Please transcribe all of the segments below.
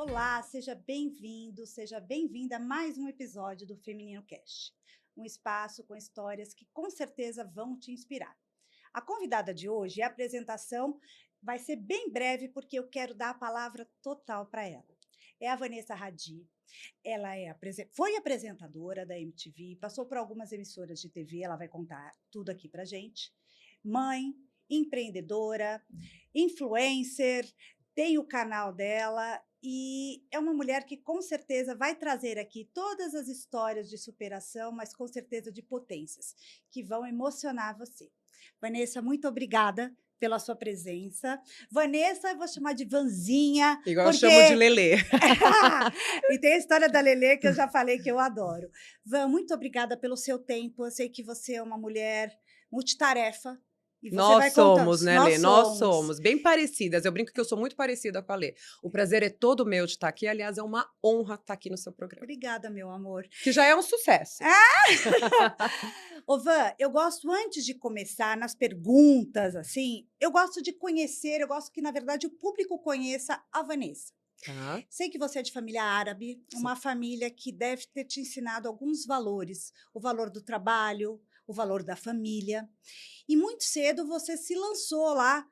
Olá, seja bem-vindo, seja bem-vinda a mais um episódio do Feminino Cast, um espaço com histórias que com certeza vão te inspirar. A convidada de hoje, a apresentação vai ser bem breve porque eu quero dar a palavra total para ela. É a Vanessa Raddi. Ela foi apresentadora da MTV, passou por algumas emissoras de TV, ela vai contar tudo aqui para gente. Mãe, empreendedora, influencer, tem o canal dela e é uma mulher que com certeza vai trazer aqui todas as histórias de superação, mas com certeza de potências, que vão emocionar você. Vanessa, muito obrigada pela sua presença. Vanessa, eu vou chamar de Vanzinha, Igual eu porque... chamo de Lelê. E tem a história da Lelê que eu já falei que eu adoro. Van, muito obrigada pelo seu tempo. Eu sei que você é uma mulher multitarefa. E você vai Nós contar. somos, né, Lê? Nós somos. Bem parecidas. Eu brinco que eu sou muito parecida com a Lê. O prazer é todo meu de estar aqui. Aliás, é uma honra estar aqui no seu programa. Obrigada, meu amor. Que já é um sucesso. Ô, Van, eu gosto, antes de começar nas perguntas, assim, eu gosto de conhecer, eu gosto que, na verdade, o público conheça a Vanessa. Tá. Sei que você é de família árabe, uma família que deve ter te ensinado alguns valores, o valor do trabalho, o valor da família. E muito cedo você se lançou lá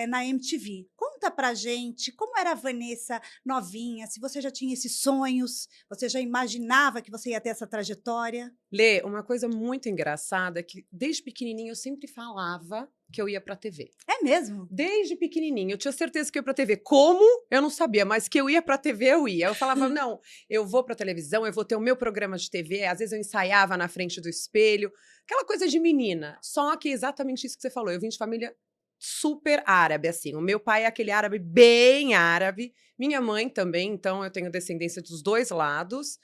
na MTV. Conta pra gente como era a Vanessa novinha, se você já tinha esses sonhos, você já imaginava que você ia ter essa trajetória? Lê, uma coisa muito engraçada é que desde pequenininho eu sempre falava que eu ia pra TV. É mesmo? Desde pequenininho, eu tinha certeza que eu ia pra TV. Como? Eu não sabia, mas que eu ia pra TV, eu ia. Eu falava, não, eu vou pra televisão, eu vou ter o meu programa de TV. Às vezes eu ensaiava na frente do espelho. Aquela coisa de menina. Só que exatamente isso que você falou. Eu vim de família super árabe, assim. O meu pai é aquele árabe bem árabe. Minha mãe também, então eu tenho descendência dos dois lados.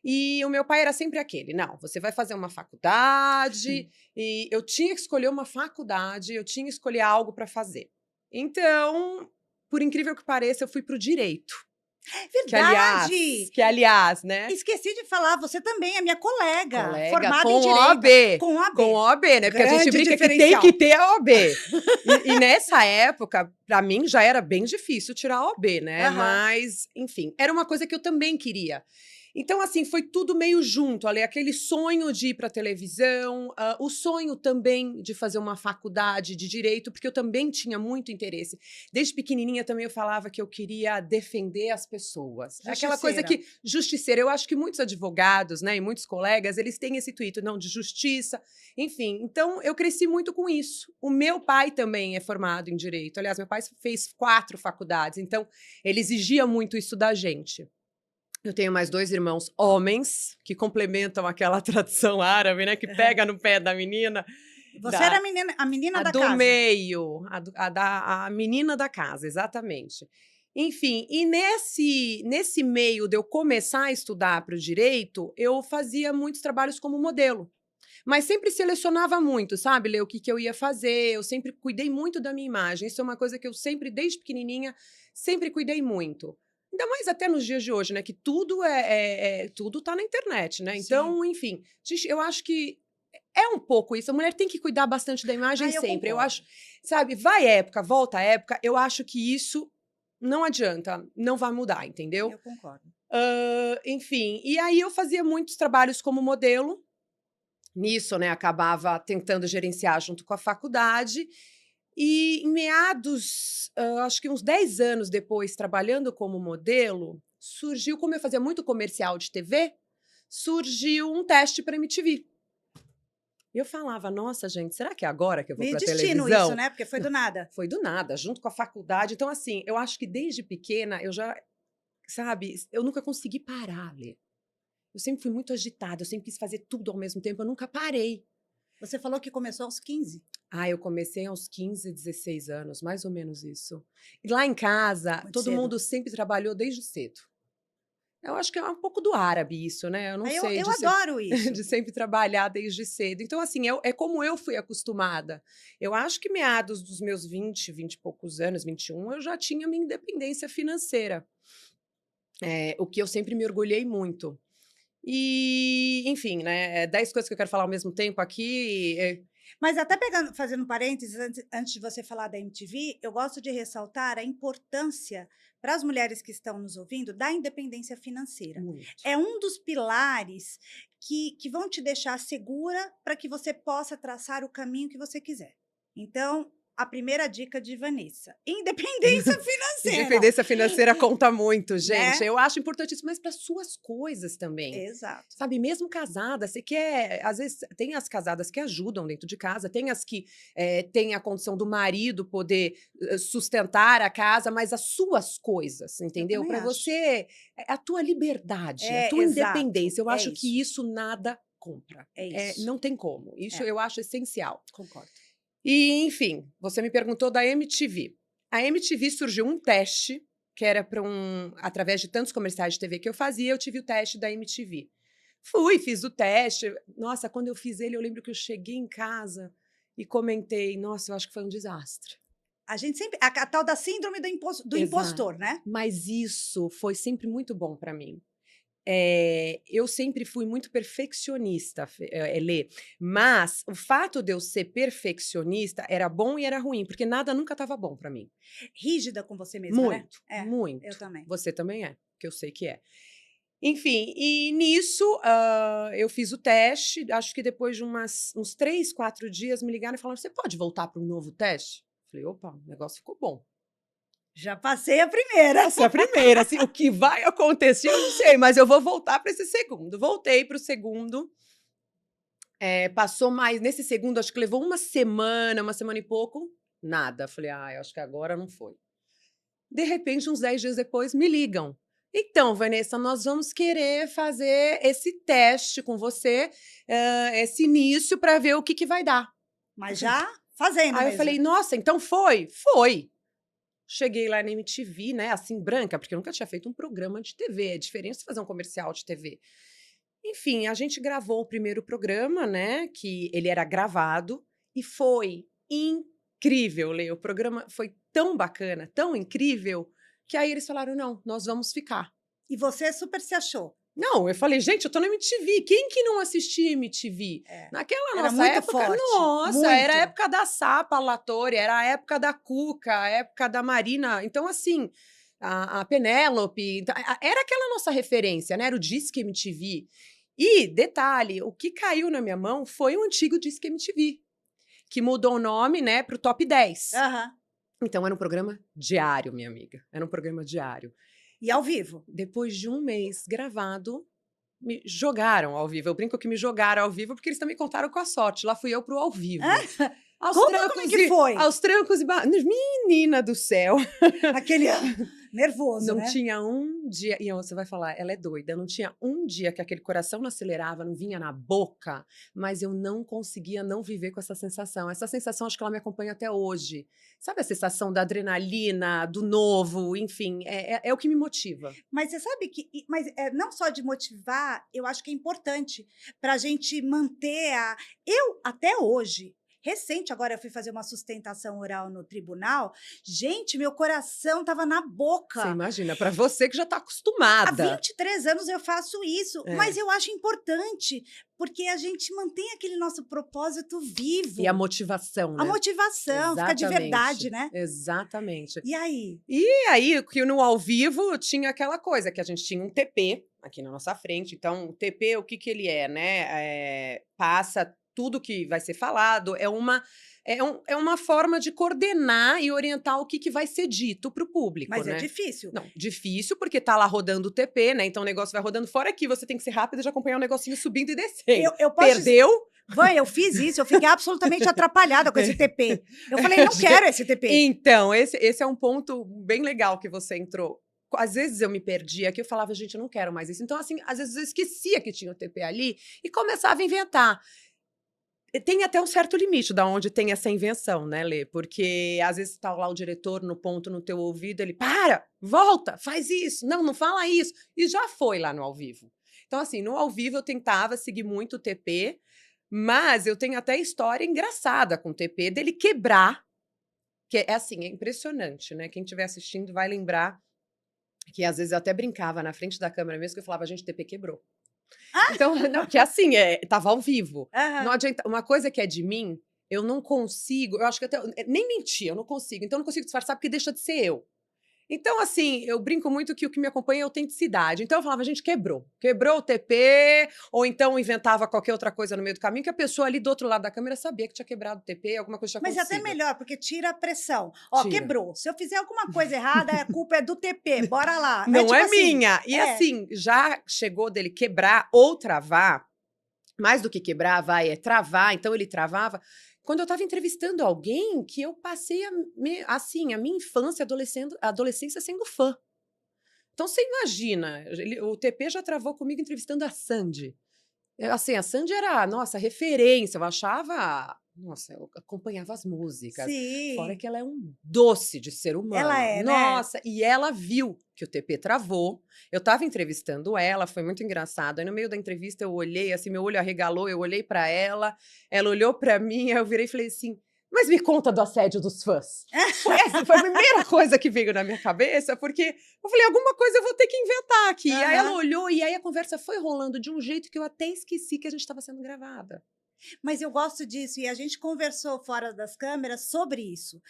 E o meu pai era sempre aquele, não, você vai fazer uma faculdade, e eu tinha que escolher uma faculdade, eu tinha que escolher algo para fazer. Então, por incrível que pareça, eu fui para o direito. Verdade! Que aliás, né? Esqueci de falar, você também é minha colega, Colega, formada com em OAB. Direito. Com OAB. Com OAB, né? Porque a gente Grande brinca que tem diferencial. que ter a OAB. E nessa época, para mim, já era bem difícil tirar a OAB, né? Aham. Mas, enfim, era uma coisa que eu também queria. Então, assim, foi tudo meio junto, ali, aquele sonho de ir para televisão, o sonho também de fazer uma faculdade de direito, porque eu também tinha muito interesse. Desde pequenininha também eu falava que eu queria defender as pessoas. Aquela coisa que, justiceira, eu acho que muitos advogados, né, e muitos colegas, eles têm esse intuito, não, de justiça, enfim. Então, eu cresci muito com isso. O meu pai também é formado em direito. Aliás, meu pai fez 4 faculdades, então ele exigia muito isso da gente. Eu tenho mais 2 irmãos homens, que complementam aquela tradição árabe, né? Que pega no pé da menina. Você era a menina da do casa. meio, a menina da casa, exatamente. Enfim, e nesse meio de eu começar a estudar para o direito, eu fazia muitos trabalhos como modelo. Mas sempre selecionava muito, sabe, Lê, o que eu ia fazer, eu sempre cuidei muito da minha imagem. Isso é uma coisa que eu sempre, desde pequenininha, sempre cuidei muito. Ainda mais até nos dias de hoje, né? Que tudo tudo tá na internet, né? Então, enfim, eu acho que é um pouco isso. A mulher tem que cuidar bastante da imagem sempre. Eu acho, sabe, vai época, volta época, eu acho que isso não adianta, não vai mudar, entendeu? Eu concordo. Enfim, e aí eu fazia muitos trabalhos como modelo. Nisso, né, acabava tentando gerenciar junto com a faculdade. E em meados, acho que uns 10 anos depois, trabalhando como modelo, surgiu, como eu fazia muito comercial de TV, surgiu um teste para MTV. E eu falava, nossa, gente, será que é agora que eu vou para televisão? Destino isso, né? Porque foi do nada. Foi do nada, junto com a faculdade. Então, assim, eu acho que desde pequena eu já, sabe, eu nunca consegui parar, Lê. Eu sempre fui muito agitada, eu sempre quis fazer tudo ao mesmo tempo, eu nunca parei. Você falou que começou aos 15. Eu comecei aos 15, 16 anos, mais ou menos isso. E lá em casa, Muito todo cedo. mundo sempre trabalhou desde cedo. Eu acho que é um pouco do árabe isso, né? Eu não sei. Eu adoro isso. De sempre trabalhar desde cedo. Então, assim, é como eu fui acostumada. Eu acho que meados dos meus 20 e poucos anos, 21, eu já tinha minha independência financeira. O que eu sempre me orgulhei muito. E, enfim, né? 10 coisas que eu quero falar ao mesmo tempo aqui. Mas até fazendo parênteses, antes de você falar da MTV, eu gosto de ressaltar a importância para as mulheres que estão nos ouvindo da independência financeira. Muito. É um dos pilares que vão te deixar segura para que você possa traçar o caminho que você quiser. Então, a primeira dica de Vanessa: independência financeira. Independência financeira conta muito, gente. Né? Eu acho importantíssimo, mas para suas coisas também. Exato. Sabe, mesmo casada, você quer. Às vezes, tem as casadas que ajudam dentro de casa, tem as que têm a condição do marido poder sustentar a casa, mas as suas coisas, entendeu? também Para acho. você, a tua liberdade, a tua Exato. independência. Eu É acho que isso. isso nada compra. É isso. Não tem como. Isso É. eu acho essencial. Concordo. E, enfim, você me perguntou da MTV. A MTV surgiu um teste, que era para através de tantos comerciais de TV que eu fazia, eu tive o teste da MTV. Fui, fiz o teste. Nossa, quando eu fiz ele, eu lembro que eu cheguei em casa e comentei, nossa, eu acho que foi um desastre. A gente sempre. A tal da síndrome do Exato. impostor, né? Mas isso foi sempre muito bom para mim. Eu sempre fui muito perfeccionista, Lê, mas o fato de eu ser perfeccionista era bom e era ruim, porque nada nunca estava bom para mim. Rígida com você mesma, né? Muito, É, muito. eu também. Você também é, que eu sei que é. Enfim, e nisso eu fiz o teste, acho que depois de uns 3, 4 dias me ligaram e falaram, você pode voltar para um novo teste? Falei, opa, o negócio ficou bom. Já passei a primeira. Essa é a primeira, assim, o que vai acontecer eu não sei, mas eu vou voltar para esse segundo. Voltei para o segundo, passou mais, nesse segundo acho que levou uma semana e pouco, nada. Falei, eu acho que agora não foi. De repente, uns 10 dias depois, me ligam. Então, Vanessa, nós vamos querer fazer esse teste com você, esse início, para ver o que vai dar. Mas já fazendo Aí mesmo. eu falei, nossa, então foi? Foi. Cheguei lá na MTV, né, assim, branca, porque eu nunca tinha feito um programa de TV. É diferente de fazer um comercial de TV. Enfim, a gente gravou o primeiro programa, né, que ele era gravado, e foi incrível, Lê. O programa foi tão bacana, tão incrível, que aí eles falaram, não, nós vamos ficar. E você super se achou. Não, eu falei, gente, eu tô na MTV. Quem que não assistia MTV? Naquela Era nossa muito época, forte, nossa, muito. era a época da Sapa Latorre, era a época da Cuca, a época da Marina. Então, assim, a Penélope, então, era aquela nossa referência, né? Era o Disque MTV. E, detalhe, o que caiu na minha mão foi o antigo Disque MTV, que mudou o nome, né, pro Top 10. Aham. Então, era um programa diário, minha amiga. Era um programa diário. E ao vivo. Depois de um mês gravado, me jogaram ao vivo. Eu brinco que me jogaram ao vivo porque eles também contaram com a sorte. Lá fui eu pro ao vivo. Conta como é que foi. Aos trancos e menina do céu. Aquele nervoso, Não né? tinha um dia. E você vai falar, ela é doida. Não tinha um dia que aquele coração não acelerava, não vinha na boca, mas eu não conseguia não viver com essa sensação. Essa sensação, acho que ela me acompanha até hoje. Sabe a sensação da adrenalina, do novo, enfim, é o que me motiva. Mas você sabe que. Mas não só de motivar, eu acho que é importante para a gente manter a. Eu, até hoje. Recente, agora eu fui fazer uma sustentação oral no tribunal. Gente, meu coração estava na boca. Você imagina, para você que já está Há acostumada. 23 anos eu faço isso, mas eu acho importante, porque a gente mantém aquele nosso propósito vivo. E a motivação, né? A motivação, fica de verdade, né? Exatamente. E aí? E aí, que no ao vivo tinha aquela coisa, que a gente tinha um TP aqui na nossa frente. Então, o TP, o que ele é, né? Passa tudo que vai ser falado, é uma forma de coordenar e orientar o que vai ser dito para o público, Mas né? é difícil. Não, difícil porque tá lá rodando o TP, né? Então o negócio vai rodando fora aqui, você tem que ser rápido de acompanhar o negocinho subindo e descendo. Eu posso Perdeu? Vã, eu fiz isso, eu fiquei absolutamente atrapalhada com esse TP. Eu falei, não quero esse TP. Então, esse é um ponto bem legal que você entrou. Às vezes eu me perdia aqui, eu falava, gente, eu não quero mais isso. Então, assim, às vezes eu esquecia que tinha o TP ali e começava a inventar. Tem até um certo limite da onde tem essa invenção, né, Lê? Porque às vezes tá lá o diretor no ponto no teu ouvido, ele, para, volta, faz isso, não fala isso. E já foi lá no ao vivo. Então, assim, no ao vivo eu tentava seguir muito o TP, mas eu tenho até história engraçada com o TP, dele quebrar, que é assim, é impressionante, né? Quem estiver assistindo vai lembrar que às vezes eu até brincava na frente da câmera mesmo, que eu falava, gente, o TP quebrou. Então, não, que assim, tava ao vivo. Não adianta, uma coisa que é de mim eu não consigo, eu acho que até, nem mentir, eu não consigo. Então, eu não consigo disfarçar porque deixa de ser eu. Então, assim, eu brinco muito que o que me acompanha é a autenticidade. Então, eu falava, gente, quebrou. Quebrou o TP, ou então inventava qualquer outra coisa no meio do caminho, que a pessoa ali do outro lado da câmera sabia que tinha quebrado o TP, alguma coisa tinha Mas é até acontecido. melhor, porque tira a pressão. Ó, Tira. quebrou. Se eu fizer alguma coisa errada, a culpa é do TP. Bora lá. Não tipo é assim, minha. E é. assim, já chegou dele quebrar ou travar, mais do que quebrar, é travar. Então, ele travava. Quando eu estava entrevistando alguém que eu passei, assim, a minha infância, adolescência sendo fã. Então, você imagina, o TP já travou comigo entrevistando a Sandy. Assim, a Sandy era, nossa, referência, eu achava... Nossa, eu acompanhava as músicas. Fora Sim. que ela é um doce de ser Ela humano. é, né? Nossa, e ela viu que o TP travou. Eu estava entrevistando ela, foi muito engraçado. Aí no meio da entrevista eu olhei, assim, meu olho arregalou, eu olhei para ela olhou para mim, aí eu virei e falei assim: "Mas me conta do assédio dos fãs". Foi a primeira coisa que veio na minha cabeça, porque eu falei: "Alguma coisa eu vou ter que inventar aqui". E aí ela Aham. olhou e aí a conversa foi rolando de um jeito que eu até esqueci que a gente estava sendo gravada. Mas eu gosto disso e a gente conversou fora das câmeras sobre isso.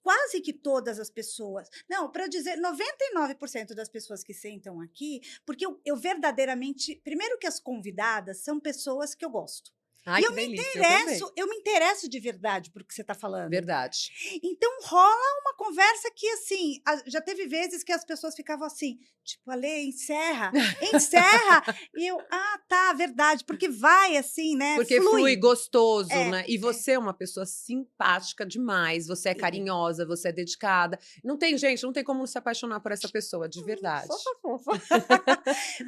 Quase que todas as pessoas, não, para dizer 99% das pessoas que sentam aqui, porque eu verdadeiramente, primeiro que as convidadas são pessoas que eu gosto. Ai, E que delícia, eu também. eu me interesso de verdade por que você está falando. Verdade. Então rola uma conversa que assim, já teve vezes que as pessoas ficavam assim, tipo, Ale, encerra, encerra. E eu, ah, tá, verdade, porque vai assim, né? Porque flui Flui. gostoso, É, né. E você é uma pessoa simpática demais, você é é. carinhosa, você é dedicada. Não tem gente, não tem como não se apaixonar por essa pessoa, de Fofa, verdade. fofa.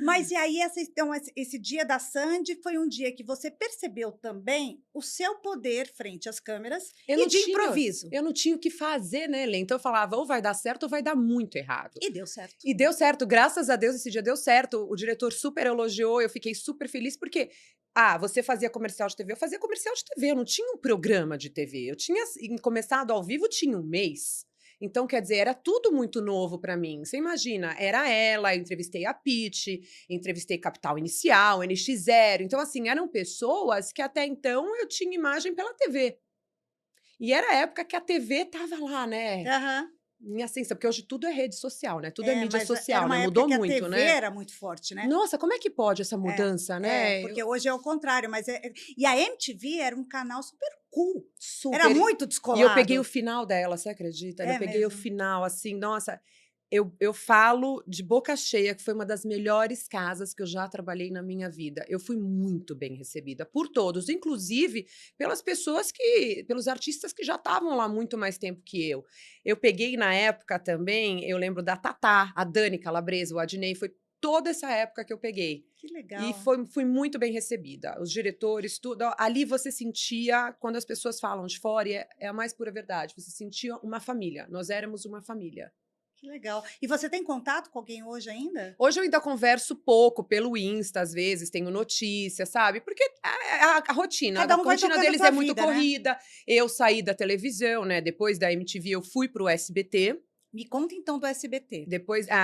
Mas e aí, então, esse dia da Sandy foi um dia que você percebeu também o seu poder frente às câmeras Eu e não de tinha improviso. eu não tinha o que fazer, né, Lê. Então eu falava: ou vai dar certo ou vai dar muito errado. E deu certo. E deu certo, graças a Deus esse dia deu certo. O diretor super elogiou, eu fiquei super feliz, porque, você fazia comercial de TV, eu fazia comercial de TV, eu não tinha um programa de TV. Eu tinha começado ao vivo tinha um mês. Então, quer dizer, era tudo muito novo para mim. Você imagina, era ela, eu entrevistei a Pitty, entrevistei Capital Inicial, NX Zero. Então, assim, eram pessoas que até então eu tinha imagem pela TV. E era a época que a TV tava lá, né, Aham. em ascensão, porque hoje tudo é rede social, né, tudo é É, mídia mas era social, né, uma época mudou que a muito, TV né. era muito forte, né? Nossa, como é que pode essa É, mudança, é, né? porque hoje é o contrário, mas e a MTV era um canal super cool, era Super. muito E eu peguei o descolado. final dela, você acredita? Eu É peguei o mesmo? final, assim, nossa, eu falo de boca cheia que foi uma das melhores casas que eu já trabalhei na minha vida. Eu fui muito bem recebida por todos, inclusive pelos artistas que já estavam lá muito mais tempo que eu. Eu peguei na época também, eu lembro da Tatá, a Dani Calabresa, o Adnei, foi toda essa época que eu peguei. Que E legal. fui muito bem recebida. Os diretores, tudo. Ali você sentia, quando as pessoas falam de fora, e é a mais pura verdade, você sentia uma família. Nós éramos uma família. Que legal. E você tem contato com alguém hoje ainda? Hoje eu ainda converso pouco pelo Insta, às vezes, tenho notícias, sabe? Porque a rotina, Cada a um vai rotina tocando a deles tua é muito vida, né? corrida. Eu saí da televisão, né? Depois da MTV, eu fui pro SBT. Me conta então do SBT.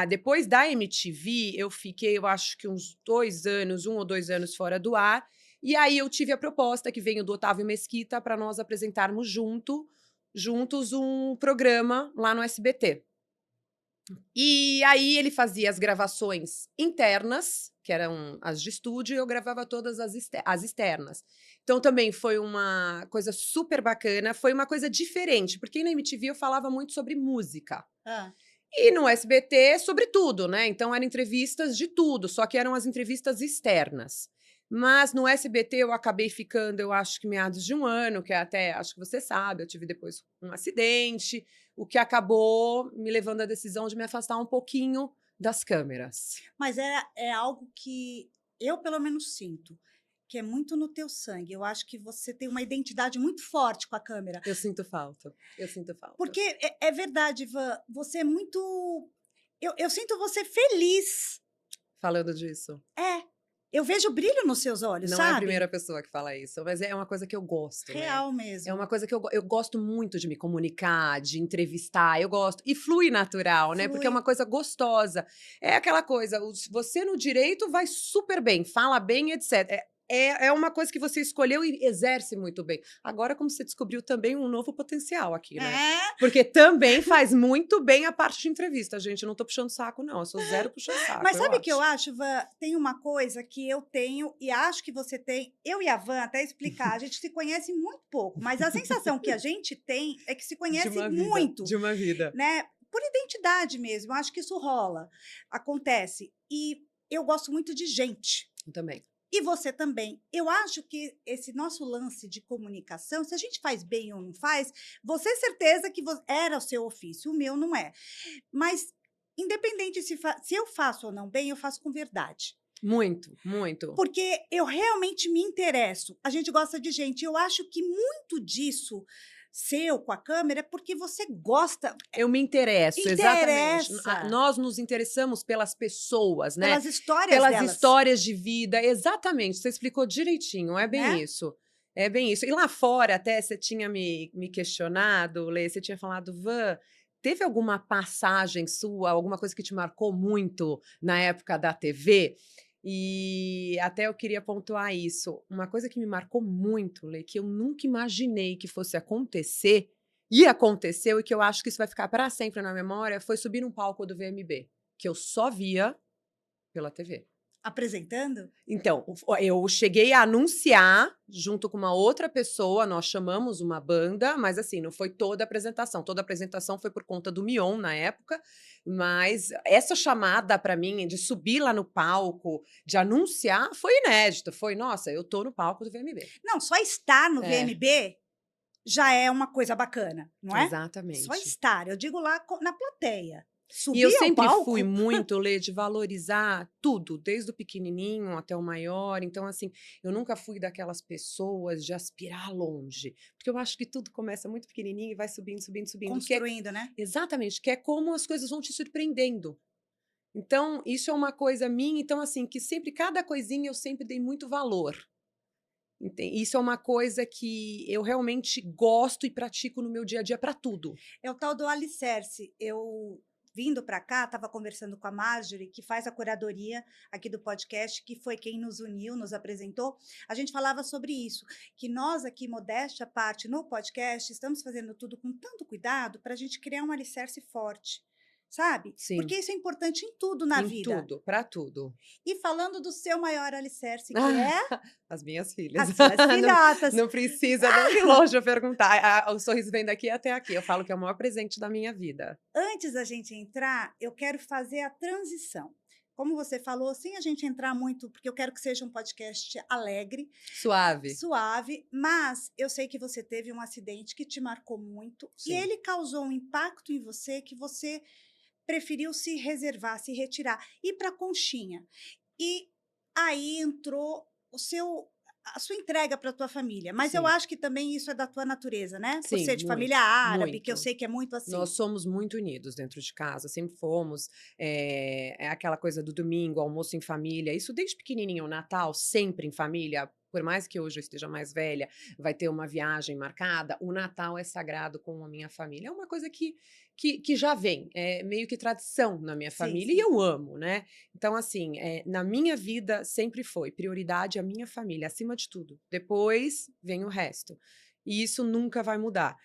Depois da MTV, eu fiquei, eu acho que uns 2 anos, 1 ou 2 anos fora do ar. E aí eu tive a proposta que veio do Otávio Mesquita para nós apresentarmos juntos um programa lá no SBT. E aí ele fazia as gravações internas, que eram as de estúdio, e eu gravava todas as externas. Então também foi uma coisa super bacana, foi uma coisa diferente, porque na MTV eu falava muito sobre música. Ah, E no SBT, sobre tudo, né? Então eram entrevistas de tudo, só que eram as entrevistas externas. Mas no SBT eu acabei ficando, eu acho que meados de um ano, que até acho que você sabe, eu tive depois um acidente, o que acabou me levando à decisão de me afastar um pouquinho das câmeras. mas é algo que eu, pelo menos, sinto, que é muito no teu sangue. Eu acho que você tem uma identidade muito forte com a câmera. Eu sinto falta, eu sinto falta. Porque é verdade, Ivan, você é muito. Eu sinto você feliz. Falando disso. É. Eu vejo brilho nos seus olhos, Não é a sabe? primeira pessoa que fala isso, mas é uma coisa que eu gosto, né. Real É uma mesmo. coisa que eu gosto muito de me comunicar, de entrevistar, eu gosto. E flui natural, né, porque é Flui. uma coisa gostosa. É aquela coisa, você no direito vai super bem, fala bem, etc. é uma coisa que você escolheu e exerce muito bem. Agora, como você descobriu também um novo potencial aqui, né? Porque também faz muito bem a parte de entrevista, gente. Eu não tô puxando saco, não. Eu sou zero puxando saco, Mas eu sabe o que eu acho. acho, Van? Tem uma coisa que eu tenho e acho que você tem. Eu e a Van, até explicar, a gente se conhece muito pouco, mas a sensação que a gente tem é que se De conhece uma vida, muito, de uma vida. né? Por identidade mesmo, eu acho que isso rola, acontece. E eu gosto muito de gente. Eu também. E você também. Eu acho que esse nosso lance de comunicação, se a gente faz bem ou não faz, você é certeza que era o seu ofício, o meu não é. Mas, independente se eu faço ou não bem, eu faço com verdade. Muito, muito. Porque eu realmente me interesso. A gente gosta de gente. Eu acho que muito disso seu com a câmera é porque você gosta, Eu me interesso, exatamente. interessa Nós nos interessamos pelas pessoas, né? pelas histórias Pelas delas, histórias de vida, exatamente. Você explicou direitinho, é bem né? isso. É bem isso. E lá fora, até você tinha me questionado, Lê, você tinha falado, Van, teve alguma passagem sua, alguma coisa que te marcou muito na época da TV? E até eu queria pontuar isso. Uma coisa que me marcou muito, Lê, que eu nunca imaginei que fosse acontecer, e aconteceu, e que eu acho que isso vai ficar para sempre na memória, foi subir num palco do VMB, que eu só via pela TV. Apresentando. Então, eu cheguei a anunciar junto com uma outra pessoa, nós chamamos uma banda, mas assim, não foi toda a apresentação. Toda a apresentação foi por conta do Mion na época, mas essa chamada para mim de subir lá no palco, de anunciar, foi inédito. Foi, nossa, eu tô no palco do VMB. Não, só estar no É, VMB já é uma coisa bacana, não é? Só exatamente. estar, eu digo lá na plateia. E eu Subir ao sempre fui palco, muito, Lê, de valorizar tudo, desde o pequenininho até o maior. Então, assim, eu nunca fui daquelas pessoas de aspirar longe, porque eu acho que tudo começa muito pequenininho e vai subindo, subindo, subindo. construindo, né? Exatamente, que é como as coisas vão te surpreendendo. Então, isso é uma coisa minha. Então, assim, que sempre, cada coisinha eu sempre dei muito valor. Isso é uma coisa que eu realmente gosto e pratico no meu dia a dia para tudo. É o tal do alicerce. Eu, vindo para cá, estava conversando com a Marjorie, que faz a curadoria aqui do podcast, que foi quem nos uniu, nos apresentou. A gente falava sobre isso, que nós aqui, modéstia à parte, no podcast, estamos fazendo tudo com tanto cuidado para a gente criar um alicerce forte, sabe? Sim, Porque isso é importante em tudo na em vida. tudo, para tudo. E falando do seu maior alicerce, que é As minhas filhas. as suas Não, filhotas. não precisa nem ir longe eu perguntar. O sorriso vem daqui até aqui. Eu falo que é o maior presente da minha vida. Antes da gente entrar, eu quero fazer a transição. Como você falou, sem a gente entrar muito, porque eu quero que seja um podcast alegre, Suave. suave, mas eu sei que você teve um acidente que te marcou muito e Sim. ele causou um impacto em você que você preferiu se reservar, se retirar, ir para a conchinha. E aí entrou a sua entrega para a tua família. Mas eu Sim. acho que também isso é da tua natureza, né? Por Sim, ser de família muito, árabe, que eu muito. sei que é muito Nós assim. somos muito unidos dentro de casa, sempre fomos. É aquela coisa do domingo, almoço em família. Isso desde pequenininho, o Natal, sempre em família. Por mais que hoje eu esteja mais velha, vai ter uma viagem marcada. O Natal é sagrado com a minha família. É uma coisa que já vem, é meio que tradição na minha Sim, família e sim. eu amo, né? Então, assim, na minha vida sempre foi prioridade a minha família, acima de tudo. Depois vem o resto. E isso nunca vai mudar.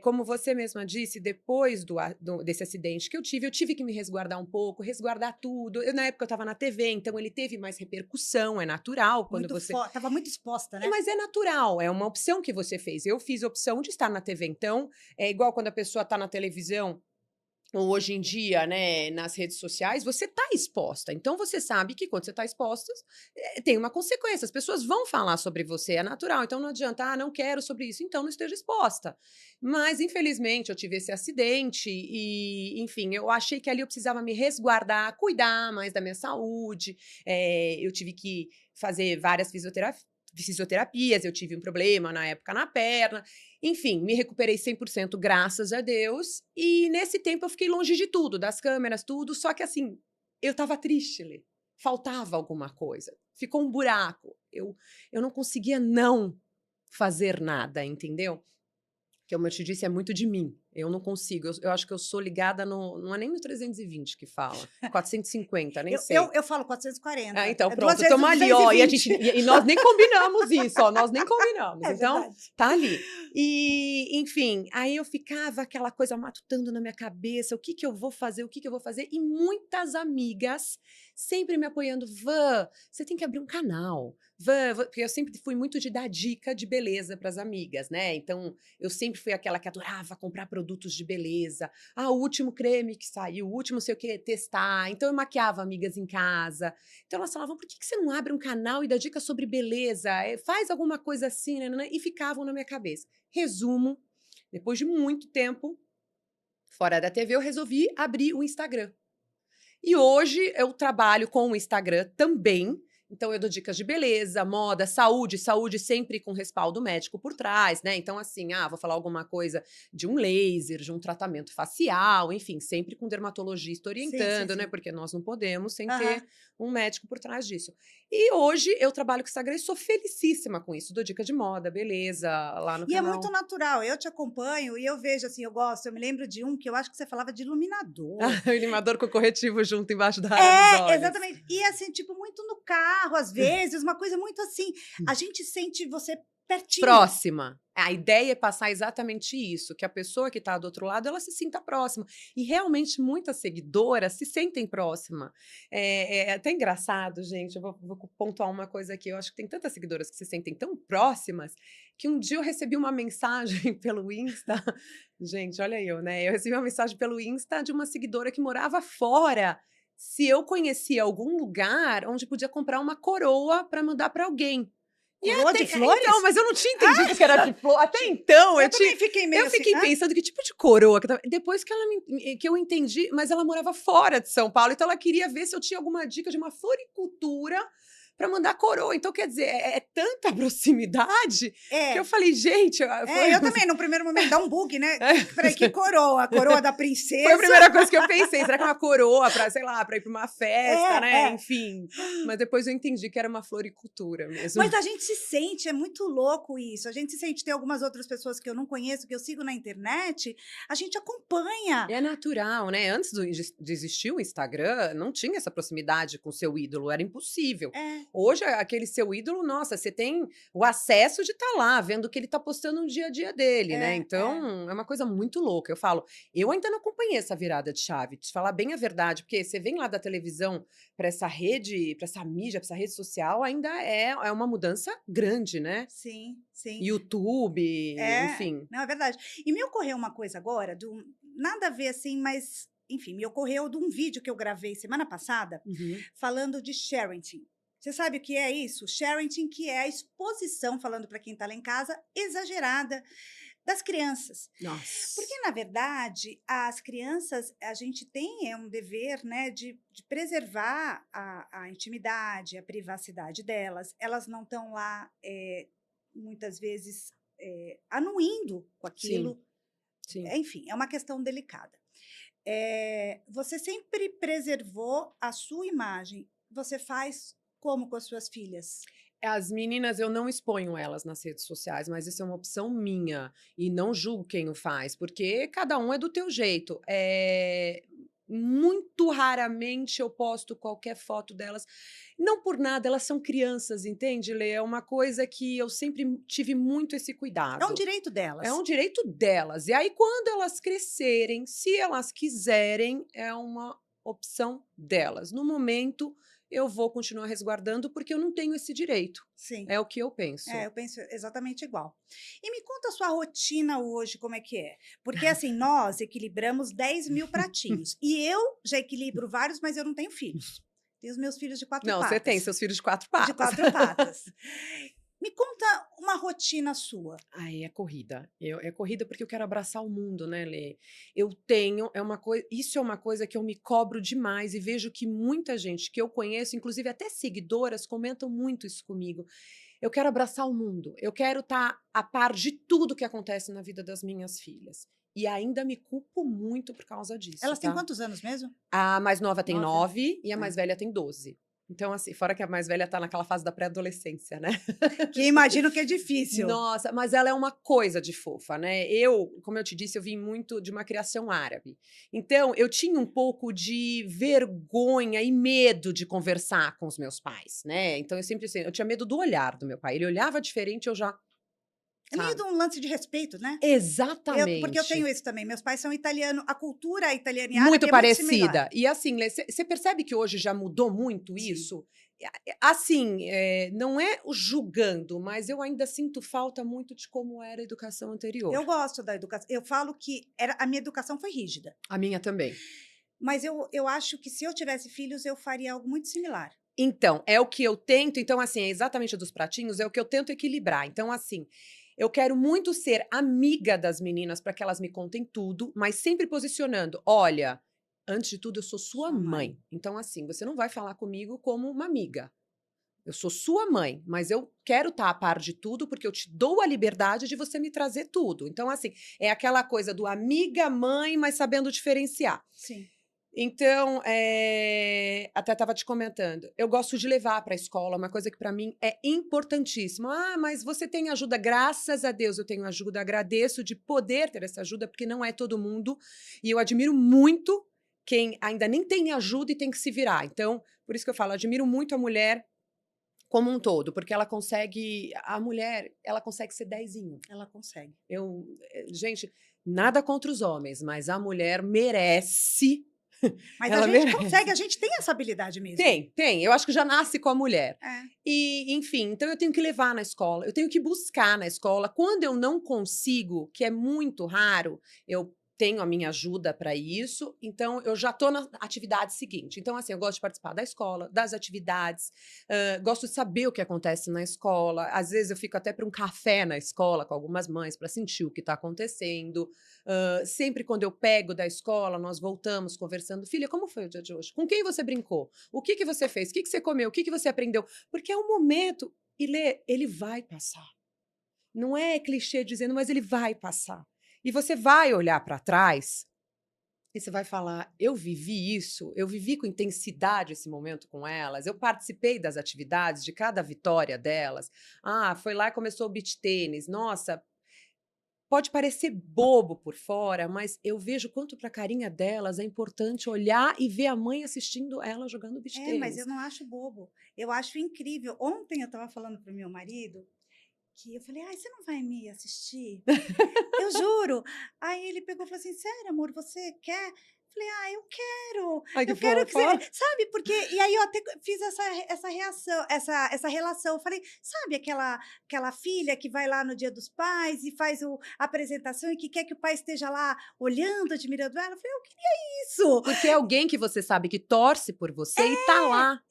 Como você mesma disse, depois desse acidente que eu tive que me resguardar um pouco, resguardar tudo. Na época eu estava na TV, então ele teve mais repercussão, é natural quando Muito você. estava muito exposta, né? Mas é natural, é uma opção que você fez. Eu fiz a opção de estar na TV, então é igual quando a pessoa está na televisão. Ou hoje em dia, né, nas redes sociais, você está exposta. Então, você sabe que quando você está exposta, tem uma consequência. As pessoas vão falar sobre você, é natural. Então, não adianta, não quero sobre isso. Então, não esteja exposta. Mas, infelizmente, eu tive esse acidente e, enfim, eu achei que ali eu precisava me resguardar, cuidar mais da minha saúde. Eu tive que fazer várias fisioterapias, eu tive um problema na época na perna. Enfim, me recuperei 100% graças a Deus, e nesse tempo eu fiquei longe de tudo, das câmeras, tudo, só que assim, eu estava triste, Lê. Faltava alguma coisa, ficou um buraco, eu não conseguia não fazer nada, entendeu? Que como eu te disse, é muito de mim. Eu não consigo. Eu acho que eu sou ligada no. Não é nem no 320 que fala. 450, nem sei. Eu falo 440. Ah, então, É duas pronto. vezes Estamos ali, ó. E, 220. e nós nem combinamos isso, ó. Nós nem combinamos. É Então, verdade. tá ali. E, enfim, aí eu ficava aquela coisa matutando na minha cabeça. O que que eu vou fazer? O que que eu vou fazer? E muitas amigas sempre me apoiando. Vã, você tem que abrir um canal. Porque eu sempre fui muito de dar dica de beleza para as amigas, né? Então, eu sempre fui aquela que adorava comprar produtos de beleza. Ah, o último creme que saiu, o último sei o que, testar. Então, eu maquiava amigas em casa. Então, elas falavam, por que que você não abre um canal e dá dica sobre beleza? Faz alguma coisa assim, né? E ficavam na minha cabeça. Resumo, depois de muito tempo fora da TV, eu resolvi abrir o Instagram. E hoje eu trabalho com o Instagram também. Então, eu dou dicas de beleza, moda, saúde sempre com respaldo médico por trás, né? Então, assim, vou falar alguma coisa de um laser, de um tratamento facial, enfim, sempre com dermatologista Sim, sim, orientando, né? sim. Porque nós não podemos sem Aham. ter um médico por trás disso. E hoje eu trabalho com o Instagram e sou felicíssima com isso. Dou dica de moda, beleza, lá no E é muito canal. natural. Eu te acompanho e eu vejo assim, eu gosto. Eu me lembro de um que eu acho que você falava de iluminador. O animador com corretivo junto embaixo da área dos É, olhos. exatamente. E assim, tipo, muito no carro, às vezes, uma coisa muito assim. A gente sente você pertinho. Próxima. A ideia é passar exatamente isso, que a pessoa que está do outro lado, ela se sinta próxima. E realmente muitas seguidoras se sentem próxima. É até engraçado, gente, eu vou pontuar uma coisa aqui, eu acho que tem tantas seguidoras que se sentem tão próximas, que um dia eu recebi uma mensagem pelo Insta, gente, olha eu, né? Eu recebi uma mensagem pelo Insta de uma seguidora que morava fora, se eu conhecia algum lugar onde podia comprar uma coroa para mandar para alguém. E Coroa de então, flores? mas eu não tinha entendido que era de flor. Até então, Eu também fiquei meio eu assim. fiquei pensando que tipo de coroa que eu tava. Depois que que eu entendi, mas ela morava fora de São Paulo, então ela queria ver se eu tinha alguma dica de uma floricultura para mandar coroa. Então, quer dizer, é tanta proximidade que eu É. falei, gente, É, eu também, no primeiro momento, dá um bug, né? Peraí, que foi coroa? A coroa da a princesa? primeira coisa que eu pensei. Será que é uma coroa para, sei lá, para ir para uma festa, né? É. Enfim. Mas depois eu entendi que era uma floricultura mesmo. Mas a gente se sente, é muito louco isso. A gente se sente, tem algumas outras pessoas que eu não conheço, que eu sigo na internet, a gente acompanha. É natural, né? Antes de existir o Instagram, não tinha essa proximidade com o seu ídolo, era impossível. É, Hoje, aquele seu ídolo, nossa, você tem o acesso de estar lá, vendo o que ele está postando no dia a dia dele, né? é. Então, é uma coisa muito louca. Eu falo, eu ainda não acompanhei essa virada de chave, te falar bem a verdade, porque você vem lá da televisão para essa rede, para essa mídia, para essa rede social, ainda é uma mudança grande, né? Sim, sim. YouTube, É, enfim. não, é verdade. E me ocorreu uma coisa agora, nada a ver assim, mas, enfim, me ocorreu de um vídeo que eu gravei semana passada, Uhum. falando de sharenting. Você sabe o que é isso? Sharenting, que é a exposição, falando para quem está lá em casa, exagerada das crianças. Nossa. Porque, na verdade, as crianças, a gente tem um dever, né, de preservar a intimidade, a privacidade delas. Elas não estão lá, muitas vezes, anuindo com Sim, aquilo. sim. Enfim, é uma questão delicada. Você sempre preservou a sua imagem. Você faz como com as suas filhas? As meninas, eu não exponho elas nas redes sociais, mas isso é uma opção minha. E não julgo quem o faz, porque cada um é do teu jeito. Muito raramente eu posto qualquer foto delas. Não por nada, elas são crianças, entende, Lê? É uma coisa que eu sempre tive muito esse É um cuidado. direito É um delas. direito delas. E aí, quando elas crescerem, se elas quiserem, é uma opção delas. No momento, eu vou continuar resguardando, porque eu não tenho esse direito. Sim. É o que eu penso. Eu penso exatamente igual. E me conta a sua rotina hoje, como é que é? Porque, assim, nós equilibramos 10.000 pratinhos. E eu já equilibro vários, mas eu não tenho filhos. Tenho os meus filhos de 4 Não, você tem patas. seus filhos de 4 De patas. 4 patas. Me conta uma rotina sua. Ai, é corrida. É corrida porque eu quero abraçar o mundo, né, Lê? Eu tenho, isso é uma coisa que eu me cobro demais e vejo que muita gente que eu conheço, inclusive até seguidoras, comentam muito isso comigo. Eu quero abraçar o mundo. Eu quero estar a par de tudo que acontece na vida das minhas filhas. E ainda me culpo muito por causa disso, Elas têm tá? quantos anos mesmo? A mais nova tem 9 anos. 9 e a É. mais velha tem 12. Então, assim, fora que a mais velha tá naquela fase da pré-adolescência, né? Que imagino que é difícil. Nossa, mas ela é uma coisa de fofa, né? Eu, como eu te disse, eu vim muito de uma criação árabe. Então, eu tinha um pouco de vergonha e medo de conversar com os meus pais, né? Então, eu sempre assim, eu tinha medo do olhar do meu pai. Ele olhava diferente, eu já, É meio de sabe? um lance de respeito, né? Porque eu tenho Exatamente. isso também. Meus pais são italianos, a cultura italiana e árabe Muito é muito similar. parecida. E assim, você percebe que hoje já mudou muito Sim. isso? Assim, não é o julgando, mas eu ainda sinto falta muito de como era a educação anterior. Eu gosto da educação. Eu falo que a minha educação foi rígida. A minha também. Mas eu acho que se eu tivesse filhos, eu faria algo muito similar. Então, é o que eu tento. Então, assim, é exatamente dos pratinhos, é o que eu tento equilibrar. Então, assim, eu quero muito ser amiga das meninas para que elas me contem tudo, mas sempre posicionando: olha, antes de tudo, eu sou sua Sua mãe. mãe. Então, assim, você não vai falar comigo como uma amiga. Eu sou sua mãe, mas eu quero estar a par de tudo, porque eu te dou a liberdade de você me trazer tudo. Então, assim, é aquela coisa do amiga, mãe, mas sabendo diferenciar. Sim. Então, até estava te comentando, eu gosto de levar para a escola, uma coisa que para mim é importantíssima. Ah, mas você tem ajuda? Graças a Deus eu tenho ajuda, agradeço de poder ter essa ajuda, porque não é todo mundo, e eu admiro muito quem ainda nem tem ajuda e tem que se virar. Então, por isso que eu falo, admiro muito a mulher como um todo, porque a mulher, ela consegue ser dezinho. Ela consegue. Gente, nada contra os homens, mas a mulher merece, Mas a ela gente consegue, merece. a gente tem essa habilidade mesmo. Tem, eu acho que já nasce com a mulher. É. E, enfim, então eu tenho que levar na escola, eu tenho que buscar na escola. Quando eu não consigo, que é muito raro, eu tenho a minha ajuda para isso, então eu já estou na atividade seguinte. Então, assim, eu gosto de participar da escola, das atividades, gosto de saber o que acontece na escola. Às vezes eu fico até para um café na escola com algumas mães para sentir o que está acontecendo. Sempre quando eu pego da escola, nós voltamos conversando. Filha, como foi o dia de hoje? Com quem você brincou? O que você fez? O que você comeu? O que você aprendeu? Porque é um momento, e Lê, ele vai passar. Não é clichê dizendo, mas ele vai passar. E você vai olhar para trás e você vai falar: eu vivi isso, eu vivi com intensidade esse momento com elas, eu participei das atividades, de cada vitória delas. Ah, foi lá e começou o beach tênis. Nossa, pode parecer bobo por fora, mas eu vejo quanto para a carinha delas é importante olhar e ver a mãe assistindo ela jogando beach É, mas eu tênis. não acho bobo. Eu acho incrível. Ontem eu estava falando para o meu marido que eu falei, ai, você não vai me assistir? Eu juro. Aí ele pegou e falou assim: "Sério, amor, você quer?" Falei: "Ah, eu quero. Ai, que Eu quero que você", fofa! sabe, porque e aí eu até fiz essa reação, essa relação. Eu falei: "Sabe aquela filha que vai lá no Dia dos Pais e faz a apresentação e que quer que o pai esteja lá olhando, admirando ela?" Eu falei: "Eu queria isso". Porque é alguém que você sabe que torce por você e tá lá.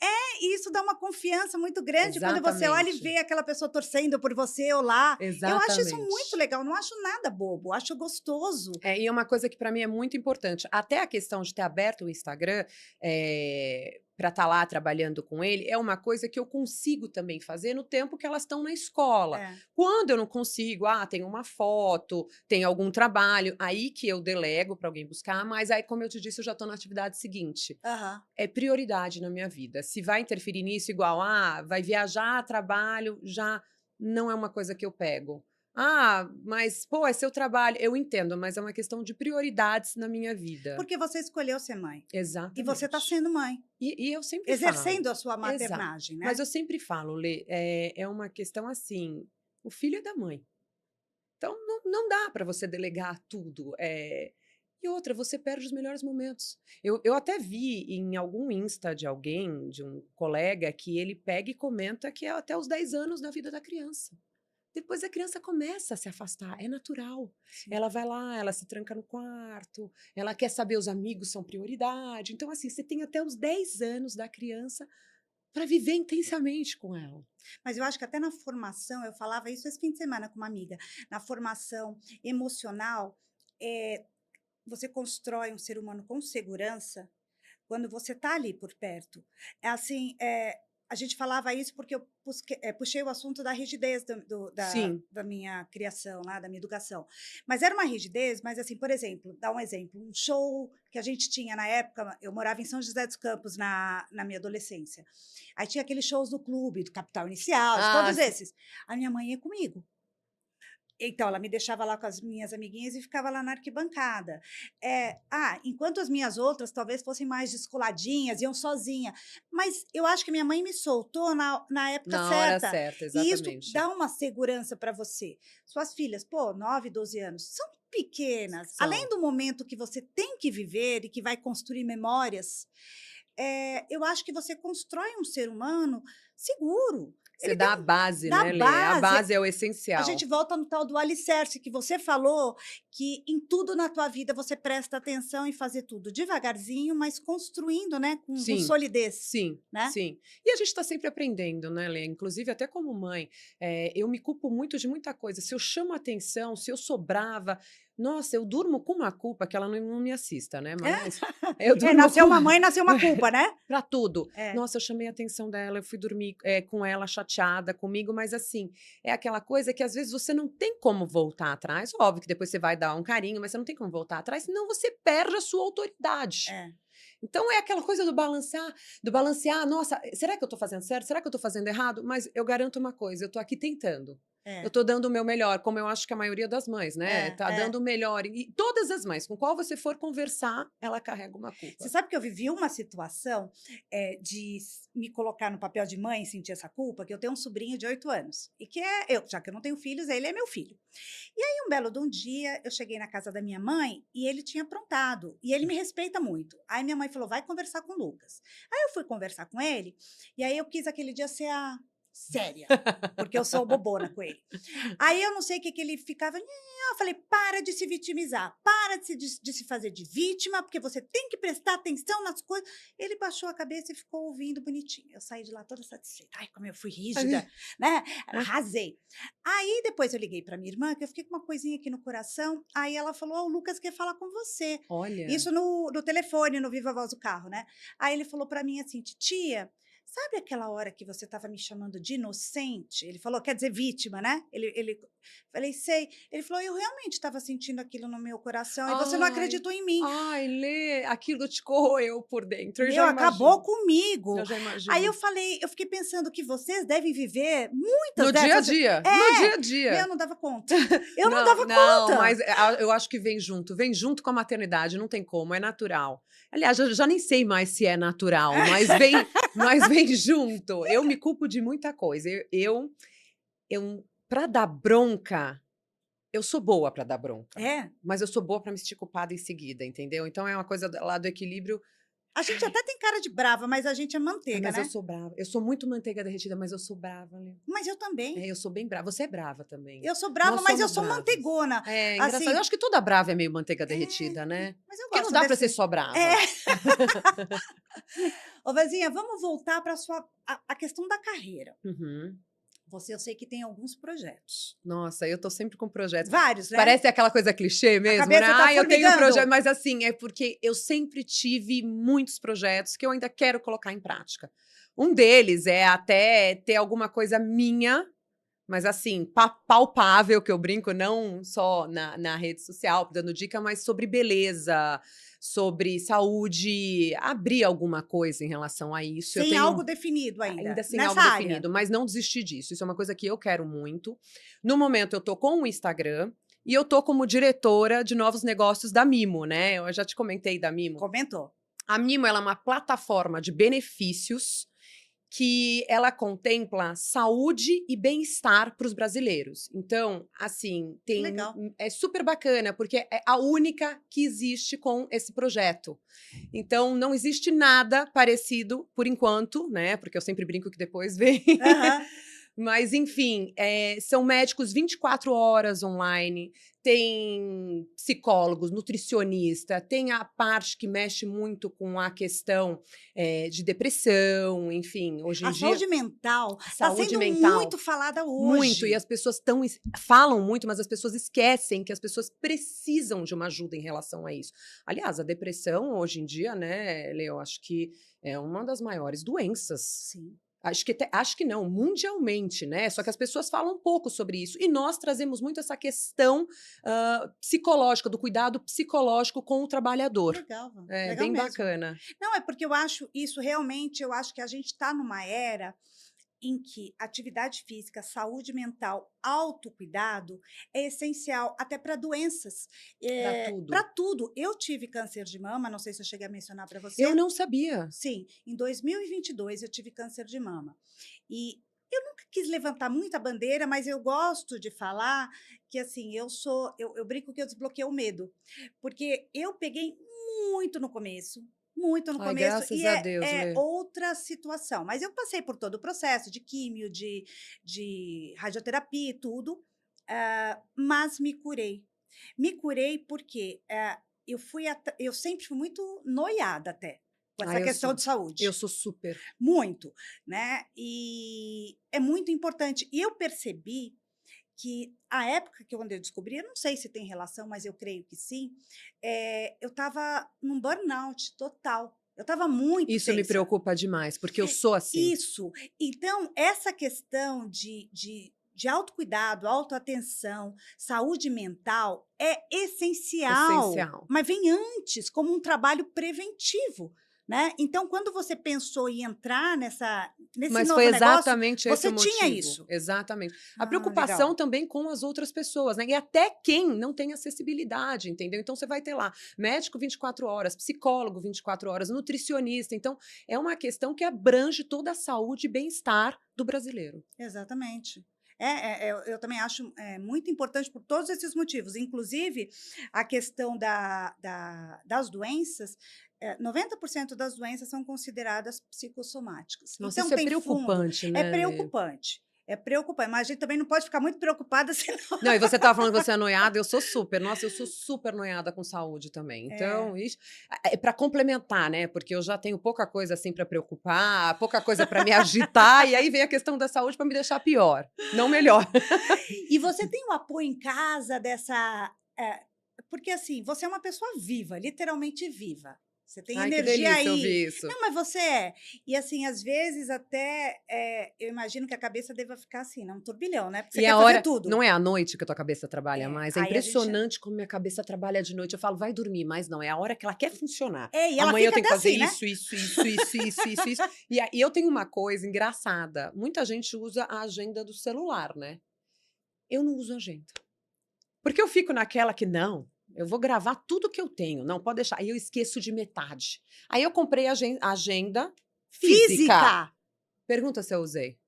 E isso dá uma confiança muito grande quando você olha e Exatamente. vê aquela pessoa torcendo por você ou lá. Eu acho isso muito Exatamente. legal, não acho nada bobo, acho gostoso. E é uma coisa que para mim é muito importante. Até a questão de ter aberto o Instagram, para estar lá trabalhando com ele, é uma coisa que eu consigo também fazer no tempo que elas estão na escola. É. Quando eu não consigo, tem uma foto, tem algum trabalho, aí que eu delego para alguém buscar, mas aí, como eu te disse, eu já estou na atividade seguinte. Aham. É prioridade na minha vida. Se vai interferir nisso, igual, vai viajar, trabalho, já não é uma coisa que eu pego. Ah, mas, pô, é seu trabalho. Eu entendo, mas é uma questão de prioridades na minha vida. Porque você escolheu ser mãe. E você está Exatamente. sendo mãe, E eu sempre falo. exercendo a sua Exato. maternagem, Mas né. eu sempre falo, Lê, é uma questão assim: o filho é da mãe. Então não dá para você delegar tudo. E outra, você perde os melhores momentos. Eu até vi em algum Insta de alguém, de um colega, que ele pega e comenta que é até os 10 anos da vida da criança. Depois a criança começa a se afastar, é natural. Sim. Ela vai lá, ela se tranca no quarto, ela quer saber os amigos são prioridade. Então, assim, você tem até os 10 anos da criança para viver intensamente com ela. Mas eu acho que até na formação, eu falava isso esse fim de semana com uma amiga, na formação emocional, você constrói um ser humano com segurança quando você está ali por perto. É assim, a gente falava isso porque eu puxei o assunto da rigidez Sim. da minha criação, lá, da minha educação. Mas era uma rigidez, mas assim, por exemplo, dá um exemplo, um show que a gente tinha na época, eu morava em São José dos Campos na minha adolescência. Aí tinha aqueles shows do clube, do Capital Inicial, de Ah, todos esses. A minha mãe ia comigo. Então, ela me deixava lá com as minhas amiguinhas e ficava lá na arquibancada. Enquanto as minhas outras talvez fossem mais descoladinhas, iam sozinha. Mas eu acho que minha mãe me soltou na época na hora certa. certa, E isso exatamente. dá uma segurança para você. Suas filhas, pô, 9, 12 anos, são pequenas. Além São. do momento que você tem que viver e que vai construir memórias, eu acho que você constrói um ser humano seguro. Você dá a base, Da né, Lê? A base, base é o a gente essencial. volta no tal do alicerce que você falou, que em tudo na tua vida você presta atenção em fazer tudo devagarzinho, mas construindo, né, com Sim, solidez, sim, né? sim. E a gente está sempre aprendendo, né, Lê? Inclusive, até como mãe, eu me culpo muito de muita coisa. Se eu chamo atenção, se eu sou brava, nossa, eu durmo com uma culpa que ela não me assista, né? Mas eu durmo Nasceu com. uma mãe, nasceu uma culpa, né? Pra tudo. É, Nossa, eu chamei a atenção dela, eu fui dormir com ela chateada comigo, mas assim, é aquela coisa que às vezes você não tem como voltar atrás. Óbvio que depois você vai dar um carinho, mas você não tem como voltar atrás, senão você perde a sua autoridade. é, Então é aquela coisa do balancear, nossa, será que eu tô fazendo certo? Será que eu tô fazendo errado? Mas eu garanto uma coisa, eu tô aqui tentando. Eu é, tô dando o meu melhor, como eu acho que a maioria das mães, né? Tá é. dando o melhor. E todas as mães, com qual você for conversar, ela carrega uma Você culpa. sabe que eu vivi uma situação de me colocar no papel de mãe e sentir essa culpa, que eu tenho um sobrinho de 8 anos, e que já que eu não tenho filhos, ele é meu filho. E aí, um belo de um dia, eu cheguei na casa da minha mãe e ele tinha aprontado. E ele me respeita muito. Aí minha mãe falou: vai conversar com o Lucas. Aí eu fui conversar com ele, e aí eu quis aquele dia ser a séria, porque eu sou bobona com ele. Aí eu não sei o que, que ele ficava. Eu falei: para de se vitimizar, para de se fazer de vítima, porque você tem que prestar atenção nas coisas. Ele baixou a cabeça e ficou ouvindo bonitinho. Eu saí de lá toda satisfeita. Ai, como eu fui rígida, né? Arrasei. Aí depois eu liguei para minha irmã, que eu fiquei com uma coisinha aqui no coração. Aí ela falou: "Ó, o Lucas quer falar com você." Olha. Isso no telefone, no Viva Voz do carro, né? Aí ele falou para mim assim: "Titia, sabe aquela hora que você estava me chamando de inocente?" Ele falou, quer dizer, vítima, né? Falei, sei. Ele falou: "Eu realmente estava sentindo aquilo no meu coração e você não Ai, acreditou em mim." ai, Lê, aquilo te corroeu por dentro, eu Meu, já acabou imagino, comigo. eu já Aí eu imagino. falei, eu fiquei pensando que vocês devem viver muitas No dia a dessas. dia, no dia É, a meu, eu dia. não dava conta. Eu não Não, dava não, conta. mas eu acho que vem junto com a maternidade, não tem como, é natural. Aliás, eu já nem sei mais se é natural, mas vem junto. Eu me culpo de muita coisa. Eu para dar bronca, eu sou boa para dar bronca, É. mas eu sou boa para me sentir culpada em seguida, entendeu? Então é uma coisa lá do equilíbrio. A gente até tem cara de brava, mas a gente é manteiga, Mas eu né? sou brava. Eu sou muito manteiga derretida, mas eu sou brava, Lê. Mas eu também. Eu sou bem brava. Você é brava também. Eu sou brava, Nós mas eu somos sou bravas. manteigona. É engraçado. Eu Assim, acho que toda brava é meio manteiga é, derretida, né? mas eu Porque não gosto dá pra ser desse. só É. brava. Ô, Vazinha, vamos voltar para a questão da carreira. Uhum. Você, eu sei que tem alguns projetos. Nossa, eu tô sempre com projetos. Vários, né? Parece aquela coisa clichê A mesmo, né? cabeça tá Ah, eu tenho um projeto, formigando. mas assim, é porque eu sempre tive muitos projetos que eu ainda quero colocar em prática. Um deles é até ter alguma coisa minha, mas assim, palpável, que eu brinco, não só na rede social, dando dica, mas sobre beleza, sobre saúde, abrir alguma coisa em relação a isso. Eu Sem tenho algo definido ainda ainda, sem nessa algo área. definido, mas não desistir disso. Isso é uma coisa que eu quero muito. No momento, eu tô com o Instagram e eu tô como diretora de novos negócios da Mimo, né? Eu já te comentei da Mimo. Comentou. A Mimo, ela é uma plataforma de benefícios que ela contempla saúde e bem-estar para os brasileiros. Então, assim, Que legal. é super bacana, porque é a única que existe com esse projeto. Então, não existe nada parecido, por enquanto, né? Porque eu sempre brinco que depois vem. Aham. Mas, enfim, são médicos 24 horas online, tem psicólogos, nutricionista, tem a parte que mexe muito com a questão de depressão, enfim, hoje em A dia, saúde mental está saúde sendo mental. muito falada Muito, e hoje. as pessoas falam muito, mas as pessoas esquecem que as pessoas precisam de uma ajuda em relação a isso. Aliás, a depressão, hoje em dia, né, Leo, acho que é uma das maiores doenças. Sim. Acho que não, mundialmente, né? Só que as pessoas falam um pouco sobre isso. E nós trazemos muito essa questão psicológica, do cuidado psicológico com o trabalhador. Legal, Van, É legal bem mesmo. bacana. Não, é porque eu acho isso realmente, eu acho que a gente está numa era em que atividade física, saúde mental, autocuidado é essencial até para doenças, Para para tudo. tudo. Eu tive câncer de mama, não sei se eu cheguei a mencionar para Eu você. não sabia. Sim, em 2022 eu tive câncer de mama. E eu nunca quis levantar muita bandeira, mas eu gosto de falar que assim, eu brinco que eu desbloqueei o medo, porque eu peguei muito no Ai, começo, graças e a é, Deus, é Lê. outra situação. Mas eu passei por todo o processo de químio, de radioterapia e tudo, mas me curei. Me curei porque eu sempre fui muito noiada até com Ah, essa questão de eu saúde. sou super. Muito, né, e é muito importante. E eu percebi que a época que quando eu descobri, eu não sei se tem relação, mas eu creio que sim, eu estava num burnout total. Eu estava muito Isso me tensa. preocupa demais, porque eu sou assim. Isso. Então, essa questão de autocuidado, autoatenção, saúde mental é essencial, Essencial. mas vem antes, como um trabalho preventivo, né. Então, quando você pensou em entrar nesse Mas foi novo negócio, exatamente esse o você tinha motivo, isso? exatamente. A Ah, preocupação legal. também com as outras pessoas, né, e até quem não tem acessibilidade, entendeu. Então você vai ter lá médico 24 horas, psicólogo 24 horas, nutricionista, então é uma questão que abrange toda a saúde e bem-estar do brasileiro. Exatamente. Eu também acho, muito importante por todos esses motivos, inclusive a questão das doenças, 90% das doenças são consideradas psicossomáticas. Nossa, Então isso é tem fundo, preocupante, né, Lê. é preocupante, mas a gente também não pode ficar muito preocupada senão Não, e você estava falando que você é noiada, eu sou super. Nossa, eu sou super noiada com saúde também. é. Então, isso é para complementar, né? Porque eu já tenho pouca coisa assim para preocupar, pouca coisa para me agitar, e aí vem a questão da saúde para me deixar pior, não melhor. E você tem o apoio em casa porque assim, você é uma pessoa viva, literalmente viva. Você tem Ai, que energia delícia aí. ouvir isso. Não, mas você é. E assim, às vezes até, eu imagino que a cabeça deva ficar assim, né, um turbilhão, né, porque você E quer a fazer hora não tudo. é à noite que a tua cabeça trabalha mais, é Aí a gente impressionante como minha cabeça trabalha de noite. Eu falo: "Vai dormir", mas não, é a hora que ela quer funcionar. e ela Amanhã eu fica tenho até que fazer assim, né. isso. E eu tenho uma coisa engraçada, muita gente usa a agenda do celular, né. Eu não uso agenda. Porque eu fico naquela que: "Não, eu vou gravar tudo que eu tenho, não, pode deixar", aí eu esqueço de metade. Aí eu comprei agenda física. Física! Pergunta se eu usei.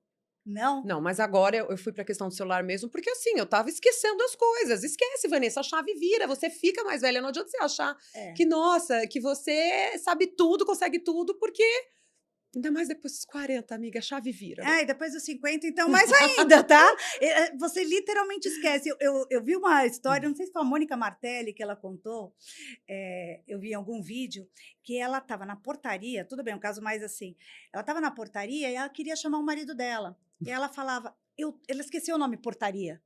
Não. Não, mas agora eu fui pra questão do celular mesmo, porque assim, eu estava esquecendo as coisas. Esquece, Vanessa, a chave vira, você fica mais velha, não adianta você achar É. que, nossa, que você sabe tudo, consegue tudo, porque ainda mais depois dos 40, amiga, a chave vira, né. E depois dos 50, então, mais ainda, tá? Você literalmente esquece. Eu vi uma história, não sei se foi a Mônica Martelli que ela contou, eu vi em algum vídeo, que ela estava na portaria, tudo bem, um caso mais assim, ela estava na portaria e ela queria chamar o marido dela. E ela falava, ela esqueceu o nome portaria.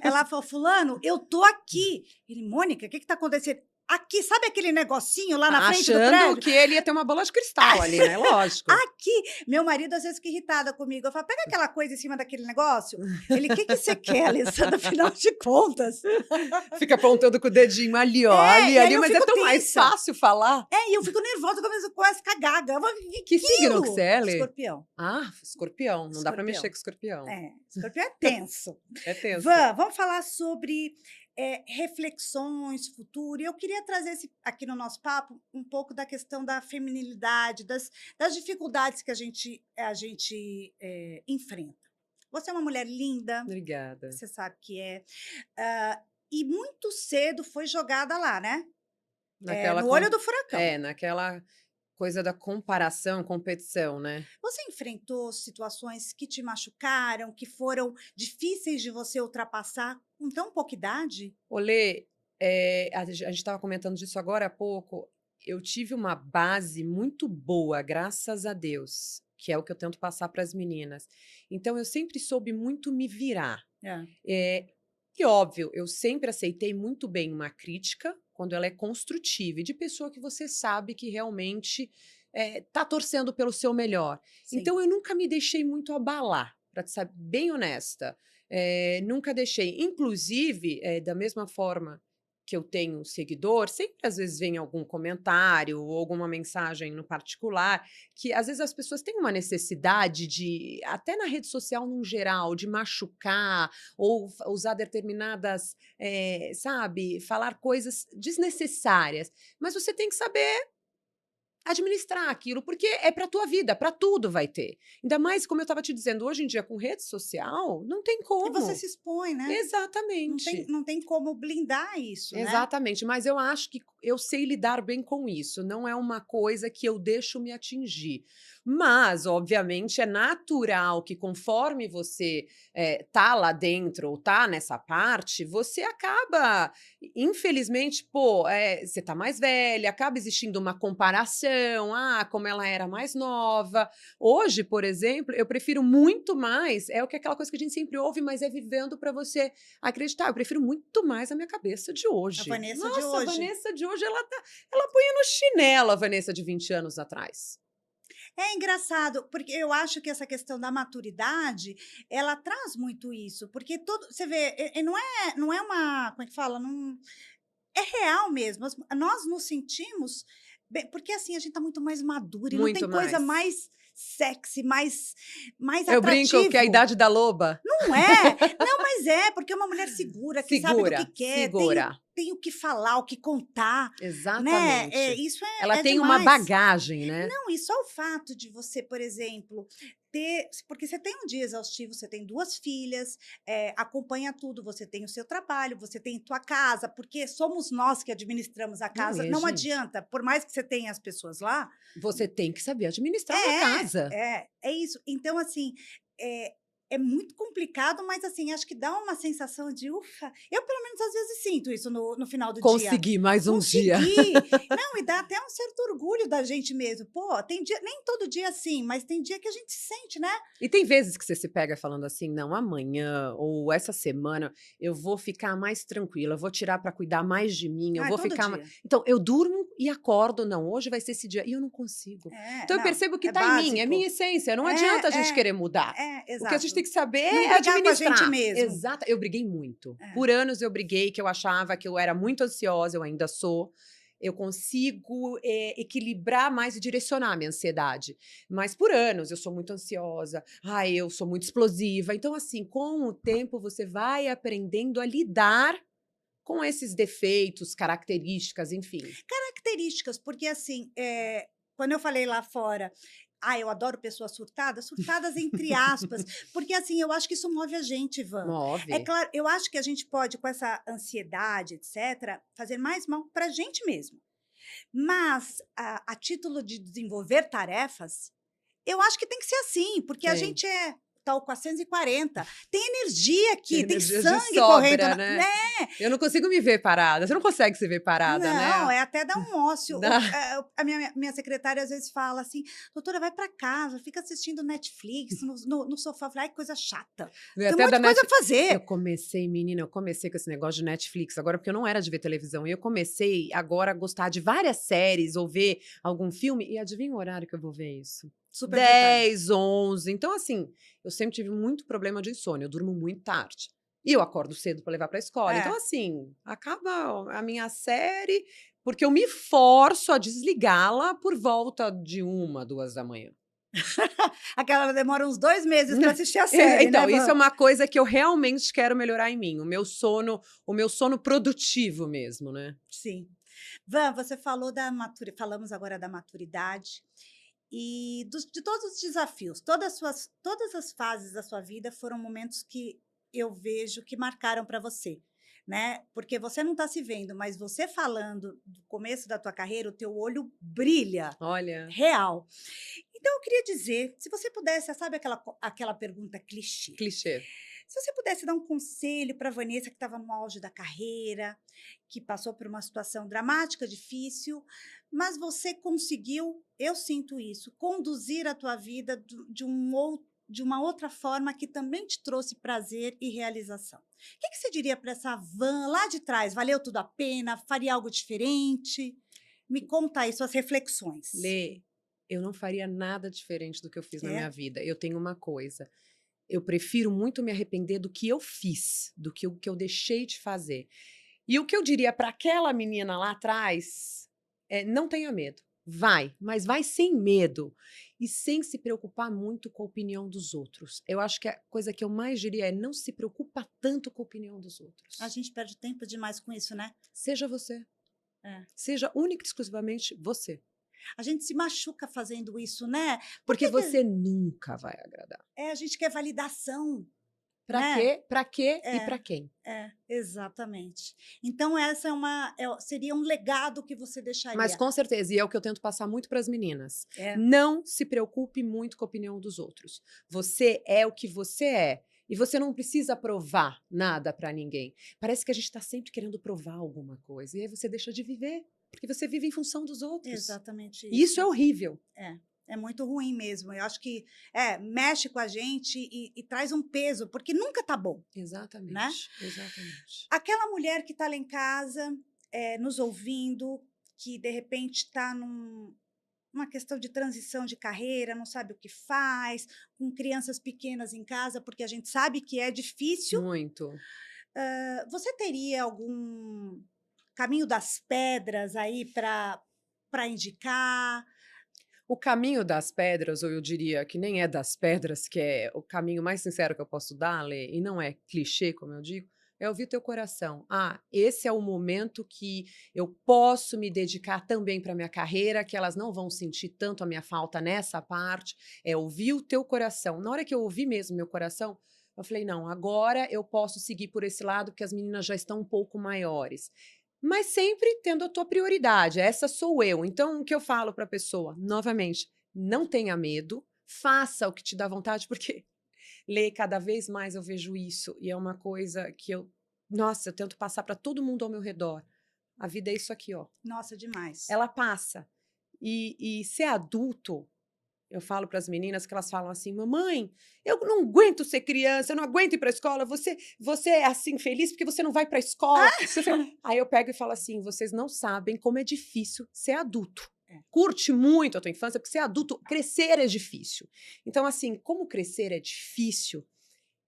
Ela falou, fulano, eu tô aqui. Ele, Mônica, o que está acontecendo? Aqui, sabe aquele negocinho lá na frente do Achando prédio? que ele ia ter uma bola de cristal ali, né, lógico. Aqui! Meu marido às vezes fica irritada comigo. Eu falo: "Pega aquela coisa em cima daquele negócio". Ele: "Que você quer, Alessandra, afinal de contas?". Fica apontando com o dedinho ali, ó, E aí ali, eu mas é fico tão mais tensa. fácil falar. E eu fico nervosa, começo a ficar gaga. Eu falo: "Que Que signo que você aquilo?". é, Lê? Escorpião, Ah, escorpião, não dá pra mexer escorpião. com escorpião. Escorpião é tenso. É tenso. Vamos falar sobre, reflexões, futuro. E eu queria trazer aqui no nosso papo um pouco da questão da feminilidade, das dificuldades que a gente enfrenta. Você é uma mulher linda, Obrigada. você sabe que é, e muito cedo foi jogada lá, né, Naquela no com olho do furacão. naquela coisa da comparação, competição, né. Você enfrentou situações que te machucaram, que foram difíceis de você ultrapassar com tão pouca idade? Olê, a gente estava comentando disso agora há pouco, eu tive uma base muito boa, graças a Deus, que é o que eu tento passar para as meninas. Então eu sempre soube muito me virar. Hã. Eh, e óbvio, eu sempre aceitei muito bem uma crítica, quando ela é construtiva e de pessoa que você sabe que realmente tá torcendo pelo seu melhor. Sim. Então, eu nunca me deixei muito abalar, para ser bem honesta. Nunca deixei. Inclusive, da mesma forma que eu tenho seguidor, sempre às vezes vem algum comentário ou alguma mensagem no particular, que às vezes as pessoas têm uma necessidade de, até na rede social num geral, de machucar ou usar determinadas, sabe, falar coisas desnecessárias. Mas você tem que saber administrar aquilo, porque é para tua vida, para tudo vai ter. Ainda mais, como eu estava te dizendo, hoje em dia com rede social, não tem E você como. se expõe, né? Exatamente. Não tem como blindar isso, né? Exatamente, mas eu acho que eu sei lidar bem com isso, não é uma coisa que eu deixo me atingir. Mas, obviamente, é natural que conforme você tá lá dentro ou tá nessa parte, você acaba, infelizmente, você tá mais velha, acaba existindo uma comparação, como ela era mais nova. Hoje, por exemplo, eu prefiro muito mais, é o que aquela coisa que a gente sempre ouve, mas é vivendo para você acreditar. Eu prefiro muito mais a minha cabeça de hoje. A Vanessa de Nossa, a hoje. Vanessa de hoje, ela põe no chinelo a Vanessa de 20 anos atrás. É engraçado, porque eu acho que essa questão da maturidade, ela traz muito isso, porque você vê, não é uma, como é que fala? Não, é real mesmo. Nós nos sentimos porque assim a gente tá muito mais madura e não tem Muito coisa mais. mais sexy, mais Eu brinco que é a atrativo. idade da loba. Não é? Não, mas porque é uma mulher segura, que sabe do que Segura, quer, segura. tem o que falar, o que contar, né? Exatamente. Isso Ela é tem uma demais. bagagem, né? Não, e só o fato de você, por exemplo, porque você tem um dia exaustivo, você tem 2 filhas, acompanha tudo, você tem o seu trabalho, você tem tua casa, porque somos nós que administramos a Não casa, é, não gente. adianta, por mais que você tenha as pessoas lá. Você tem que saber administrar uma casa. É isso. Então, assim, é é muito complicado, mas, assim, acho que dá uma sensação de ufa. Eu, pelo menos, às vezes sinto isso no final do dia. Consegui mais um dia. Consegui! Não, e dá até um certo orgulho da gente mesmo. Pô, tem dia, nem todo dia assim, mas tem dia que a gente sente, né? E tem vezes que você se pega falando assim, não, amanhã ou essa semana eu vou ficar mais tranquila, eu vou tirar para cuidar mais de mim, eu Ah, é vou todo ficar. dia. Então, eu durmo e acordo, não, hoje vai ser esse dia, e eu não consigo. Então, eu Não, percebo que é tá em mim, é básico. minha essência, não adianta a gente querer mudar. O que a gente Exato. tem que saber Não é brigar com a gente administrar. mesmo. Exato. Eu briguei muito. É. Por anos eu briguei, que eu achava que eu era muito ansiosa, eu ainda sou. Eu consigo equilibrar mais e direcionar a minha ansiedade. Mas por anos eu sou muito ansiosa, eu sou muito explosiva. Então, assim, com o tempo você vai aprendendo a lidar com esses defeitos, características, enfim. Características, porque assim, quando eu falei lá fora, eu adoro pessoas surtadas, surtadas entre aspas, porque assim, eu acho que isso move a gente, Ivan. É Move. claro, eu acho que a gente pode, com essa ansiedade, etc., fazer mais mal para a gente mesmo. Mas, a título de desenvolver tarefas, eu acho que tem que ser assim, porque a Tem. gente tá o 440, tem energia aqui, tem Energia de sangue correndo, sobra, né? né? Eu não consigo me ver parada. Você não consegue se ver parada, Não, né? até dar um ócio. Dá. A minha secretária às vezes fala assim: doutora, vai para casa, fica assistindo Netflix no sofá. Eu falei, ai, coisa chata. Tem um Até monte da de coisa Net... a fazer. eu comecei com esse negócio de Netflix agora, porque eu não era de ver televisão. E eu comecei agora a gostar de várias séries ou ver algum filme. E adivinha o horário que eu vou ver isso? Super de tarde. 10, 11. Então, assim, eu sempre tive muito problema de insônia. Eu durmo muito tarde. E eu acordo cedo para levar para a escola. Então, É. assim, acaba a minha série, porque eu me forço a desligá-la por volta de 1, 2 da manhã. Aquela demora uns 2 meses para assistir a série, Então, né, isso é Van? uma coisa que eu realmente quero melhorar em mim, o meu sono produtivo mesmo, né. Sim. Van, você falou falamos agora da maturidade e de todos os desafios, todas as fases da sua vida foram momentos que eu vejo que marcaram para você, né? Porque você não está se vendo, mas você falando do começo da tua carreira, o teu olho brilha, Olha, real. Então eu queria dizer, se você pudesse, sabe aquela pergunta clichê? clichê. Se você pudesse dar um conselho para a Vanessa que estava no auge da carreira, que passou por uma situação dramática, difícil, mas você conseguiu, eu sinto isso, conduzir a tua vida de uma outra forma que também te trouxe prazer e realização. O que você diria para essa Van lá de trás? Valeu tudo a pena? Faria algo diferente? Me conta aí suas reflexões. Lê, eu não faria nada diferente do que eu fiz na É? minha vida. Eu tenho uma coisa, eu prefiro muito me arrepender do que eu fiz, do que o que eu deixei de fazer. E o que eu diria para aquela menina lá atrás é: não tenha medo. Vai, mas vai sem medo e sem se preocupar muito com a opinião dos outros. Eu acho que a coisa que eu mais diria é: não se preocupa tanto com a opinião dos A outros. gente perde tempo demais com isso, né? Seja você. É. Seja única e exclusivamente você. A gente se machuca fazendo isso, né? Por Porque que que você nunca vai agradar. a gente quer validação, Pra né? quê? Pra quê e É, pra quem? exatamente. Então essa seria um legado que você Mas deixaria. com certeza, e é o que eu tento passar muito para as meninas. É, Não se preocupe muito com a opinião dos outros. Você é o que você é. E você não precisa provar nada para ninguém. Parece que a gente está sempre querendo provar alguma coisa. E aí você deixa de viver. Porque você vive em função dos outros. exatamente E isso é isso. horrível. É muito ruim mesmo. Eu acho que mexe com a gente e traz um peso, porque nunca tá bom, né? Exatamente. Exatamente. Aquela mulher que está lá em casa, nos ouvindo, que de repente está numa questão de transição de carreira, não sabe o que faz, com crianças pequenas em casa, porque a gente sabe que é difícil. Muito. Você teria algum caminho das pedras aí para indicar? O caminho das pedras, ou eu diria que nem é das pedras, que é o caminho mais sincero que eu posso dar, Lê, e não é clichê, como eu digo, é ouvir teu coração. Ah, esse é o momento que eu posso me dedicar também para minha carreira, que elas não vão sentir tanto a minha falta nessa parte. É ouvir o teu coração. Na hora que eu ouvi mesmo meu coração, eu falei: não, agora eu posso seguir por esse lado, porque as meninas já estão um pouco maiores. Mas sempre tendo a tua prioridade, essa sou eu. Então, o que eu falo para a pessoa? Novamente, não tenha medo, faça o que te dá vontade, porque ler cada vez mais eu vejo isso, e é uma coisa que nossa, eu tento passar para todo mundo ao meu redor. A vida é isso aqui, ó. Nossa, demais. Ela passa. E ser adulto, eu falo para as meninas que elas falam assim: mamãe, eu não aguento ser criança, eu não aguento ir para a escola. Você é assim feliz porque você não vai para a escola. Aí eu pego e falo assim: vocês não sabem como é difícil ser adulto. É. Curte muito a tua infância, porque ser adulto, crescer é difícil. Então, assim, como crescer é difícil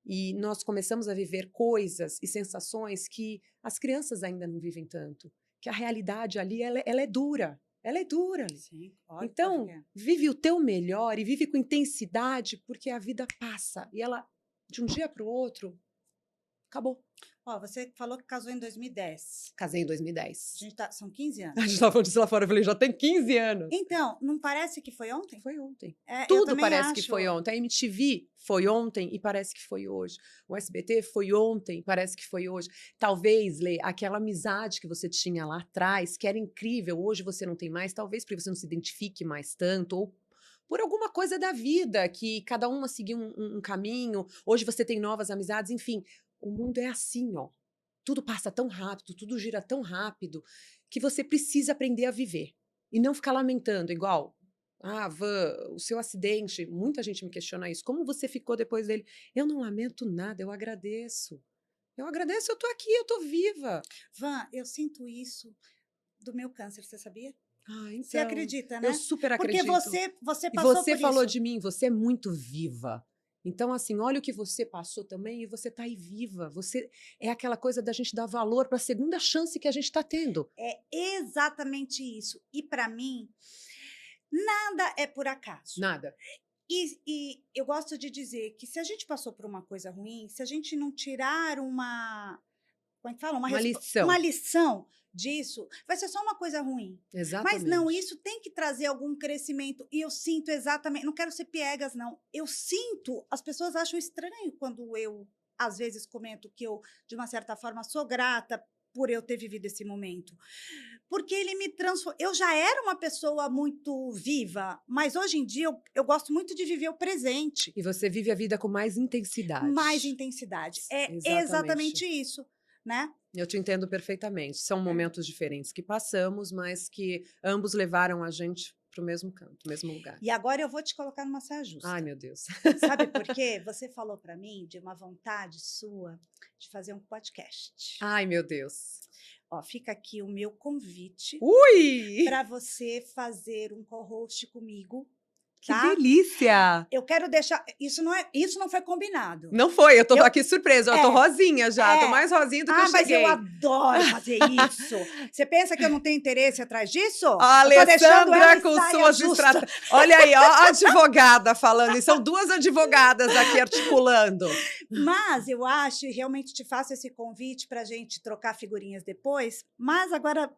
e nós começamos a viver coisas e sensações que as crianças ainda não vivem tanto, que a realidade ali ela é dura. Ela é dura. Sim, óbvio que Então, é. vive o teu melhor e vive com intensidade, porque a vida passa e ela, de um dia para o outro, acabou. Ó, você falou que casou em 2010. Casei em 2010. São 15 A anos. gente estava falando disso lá fora, eu falei: já tem 15 anos. Então, não parece que foi ontem? Foi ontem. Eu Tudo também parece que acho. foi ontem. A MTV foi ontem e parece que foi hoje. O SBT foi ontem e parece que foi hoje. Talvez, Lê, aquela amizade que você tinha lá atrás, que era incrível, hoje você não tem mais, talvez porque você não se identifique mais tanto, ou por alguma coisa da vida, que cada uma seguiu um caminho, hoje você tem novas amizades, enfim. O mundo é assim, ó. Tudo passa tão rápido, tudo gira tão rápido, que você precisa aprender a viver. E não ficar lamentando, igual. Ah, Van, o seu acidente, muita gente me questiona isso. Como você ficou depois dele? Eu não lamento nada, eu agradeço. Eu agradeço, eu tô aqui, eu tô viva. Van, eu sinto isso do meu câncer, você sabia? Ah, Você então, acredita, eu né? super Porque acredito. você E passou você por falou isso. de mim, você é muito viva. Então, assim, olha o que você passou também e você tá aí viva. Você é aquela coisa da gente dar valor para a segunda chance que a gente tá tendo. É exatamente isso. E para mim, nada é por acaso. Nada. E eu gosto de dizer que se a gente passou por uma coisa ruim, se a gente não tirar como é que fala? Uma lição. Uma lição disso, vai ser só uma coisa ruim. Mas não, Exatamente. isso tem que trazer algum crescimento. E eu sinto exatamente, não quero ser piegas, não. Eu sinto, as pessoas acham estranho quando eu, às vezes, comento que eu, de uma certa forma, sou grata por eu ter vivido esse momento. Porque ele me transformou. Eu já era uma pessoa muito viva, mas hoje em dia eu gosto muito de viver o presente. E você vive a vida com mais intensidade. Mais intensidade. É exatamente isso, né? Eu te entendo perfeitamente. São momentos diferentes que passamos, mas que ambos levaram a gente pro mesmo canto, mesmo lugar. E agora eu vou te colocar numa saia justa. Ai, meu Deus. Sabe por quê? Você falou para mim de uma vontade sua de fazer um podcast. Ai, meu Deus. Ó, fica aqui o meu convite Ui! para você fazer um co-host comigo. Que Tá? delícia! Eu quero deixar. Isso não foi combinado. Não foi, eu tô aqui surpresa, eu tô rosinha já, tô é. mais rosinha do que eu Mas cheguei. eu adoro fazer isso. Você pensa que eu não tenho interesse atrás disso? A Eu tô deixando ela Alessandra em com saia suas justa. estratégias. Olha aí, ó, a advogada falando, e são duas advogadas aqui articulando. Mas eu acho, e realmente te faço esse convite para a gente trocar figurinhas depois. Mas agora,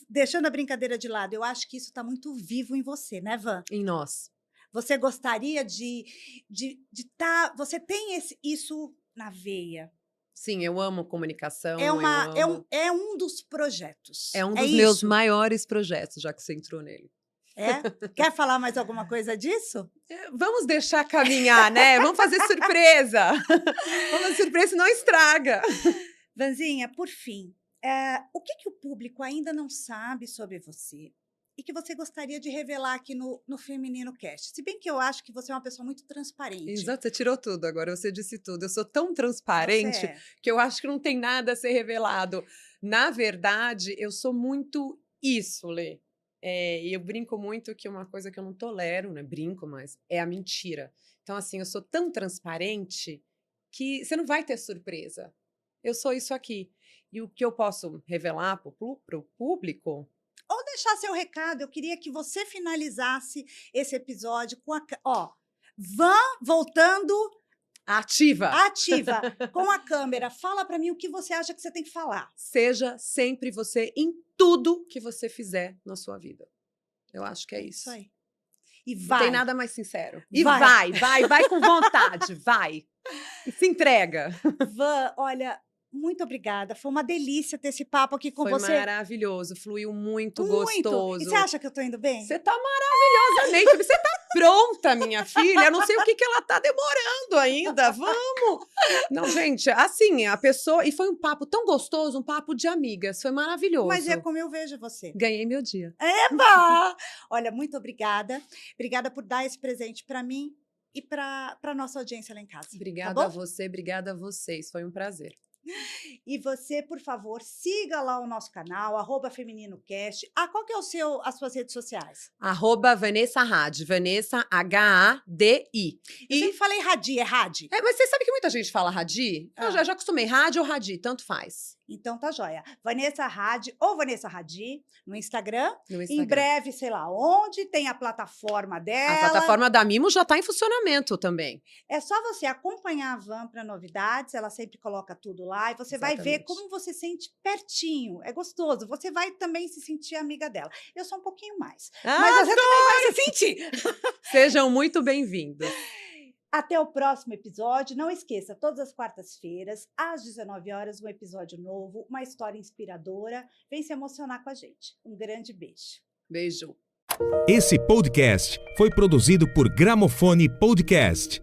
deixando a brincadeira de lado, eu acho que isso está muito vivo em você, né, Van? Em nós. Você gostaria de estar. Você tem isso na veia. Sim, eu amo comunicação. É um dos projetos. É um dos meus maiores projetos, já que você entrou nele. É? Quer falar mais alguma coisa disso? Vamos deixar caminhar, né? Vamos fazer surpresa. Vamos fazer surpresa e não estraga. Vanzinha, por fim, o que o público ainda não sabe sobre você e que você gostaria de revelar aqui no Feminino Cast? Se bem que eu acho que você é uma pessoa muito transparente. Exato, você tirou tudo agora, você disse tudo. Eu sou tão transparente que eu acho que não tem nada a ser revelado. Na verdade, eu sou muito isso, Lê. E eu brinco muito que uma coisa que eu não tolero, né? Brinco, mas é a mentira. Então, assim, eu sou tão transparente que você não vai ter surpresa. Eu sou isso aqui. E o que eu posso revelar para o público... Ou deixar seu recado, eu queria que você finalizasse esse episódio com Van voltando... Ativa, com a câmera. Fala para mim o que você acha que você tem que falar. Seja sempre você em tudo que você fizer na sua vida. Eu acho que é isso. Isso aí. E vai. Não tem nada mais sincero. E vai com vontade, vai. E se entrega. Van, olha, muito obrigada. Foi uma delícia ter esse papo aqui com você. Foi maravilhoso, fluiu muito gostoso. E você acha que eu tô indo bem? Você tá maravilhosamente. Você tá pronta, minha filha. Não sei o que ela tá demorando ainda. Vamos! Não, gente, assim, a pessoa... E foi um papo tão gostoso, um papo de amigas. Foi maravilhoso. Mas é como eu vejo você. Ganhei meu dia. Eba! Olha, muito obrigada. Obrigada por dar esse presente para mim e para nossa audiência lá em casa. Obrigada a você, obrigada a vocês. Foi um prazer. E você, por favor, siga lá o nosso canal, @FemininoCast. Qual que é as suas redes sociais? @Vanessa Hadi, Vanessa Hadi. Eu sempre falei Hadi, é Hadi? Mas você sabe que muita gente fala Hadi? Eu já acostumei, Hadi ou Hadi, tanto faz. Então tá joia. Vanessa Hadi ou Vanessa Hadi no Instagram. Em breve, sei lá onde, tem a plataforma dela. A plataforma da Mimo já está em funcionamento também. É só você acompanhar a Van para novidades, ela sempre coloca tudo lá e você vai ver como você sente pertinho. É gostoso. Você vai também se sentir amiga dela. Eu sou um pouquinho mais. Mas você também vai se sentir. Sejam muito bem-vindos. Até o próximo episódio. Não esqueça, todas as quartas-feiras, às 19 horas, um episódio novo, uma história inspiradora. Vem se emocionar com a gente. Um grande beijo. Beijo. Esse podcast foi produzido por Gramofone Podcast.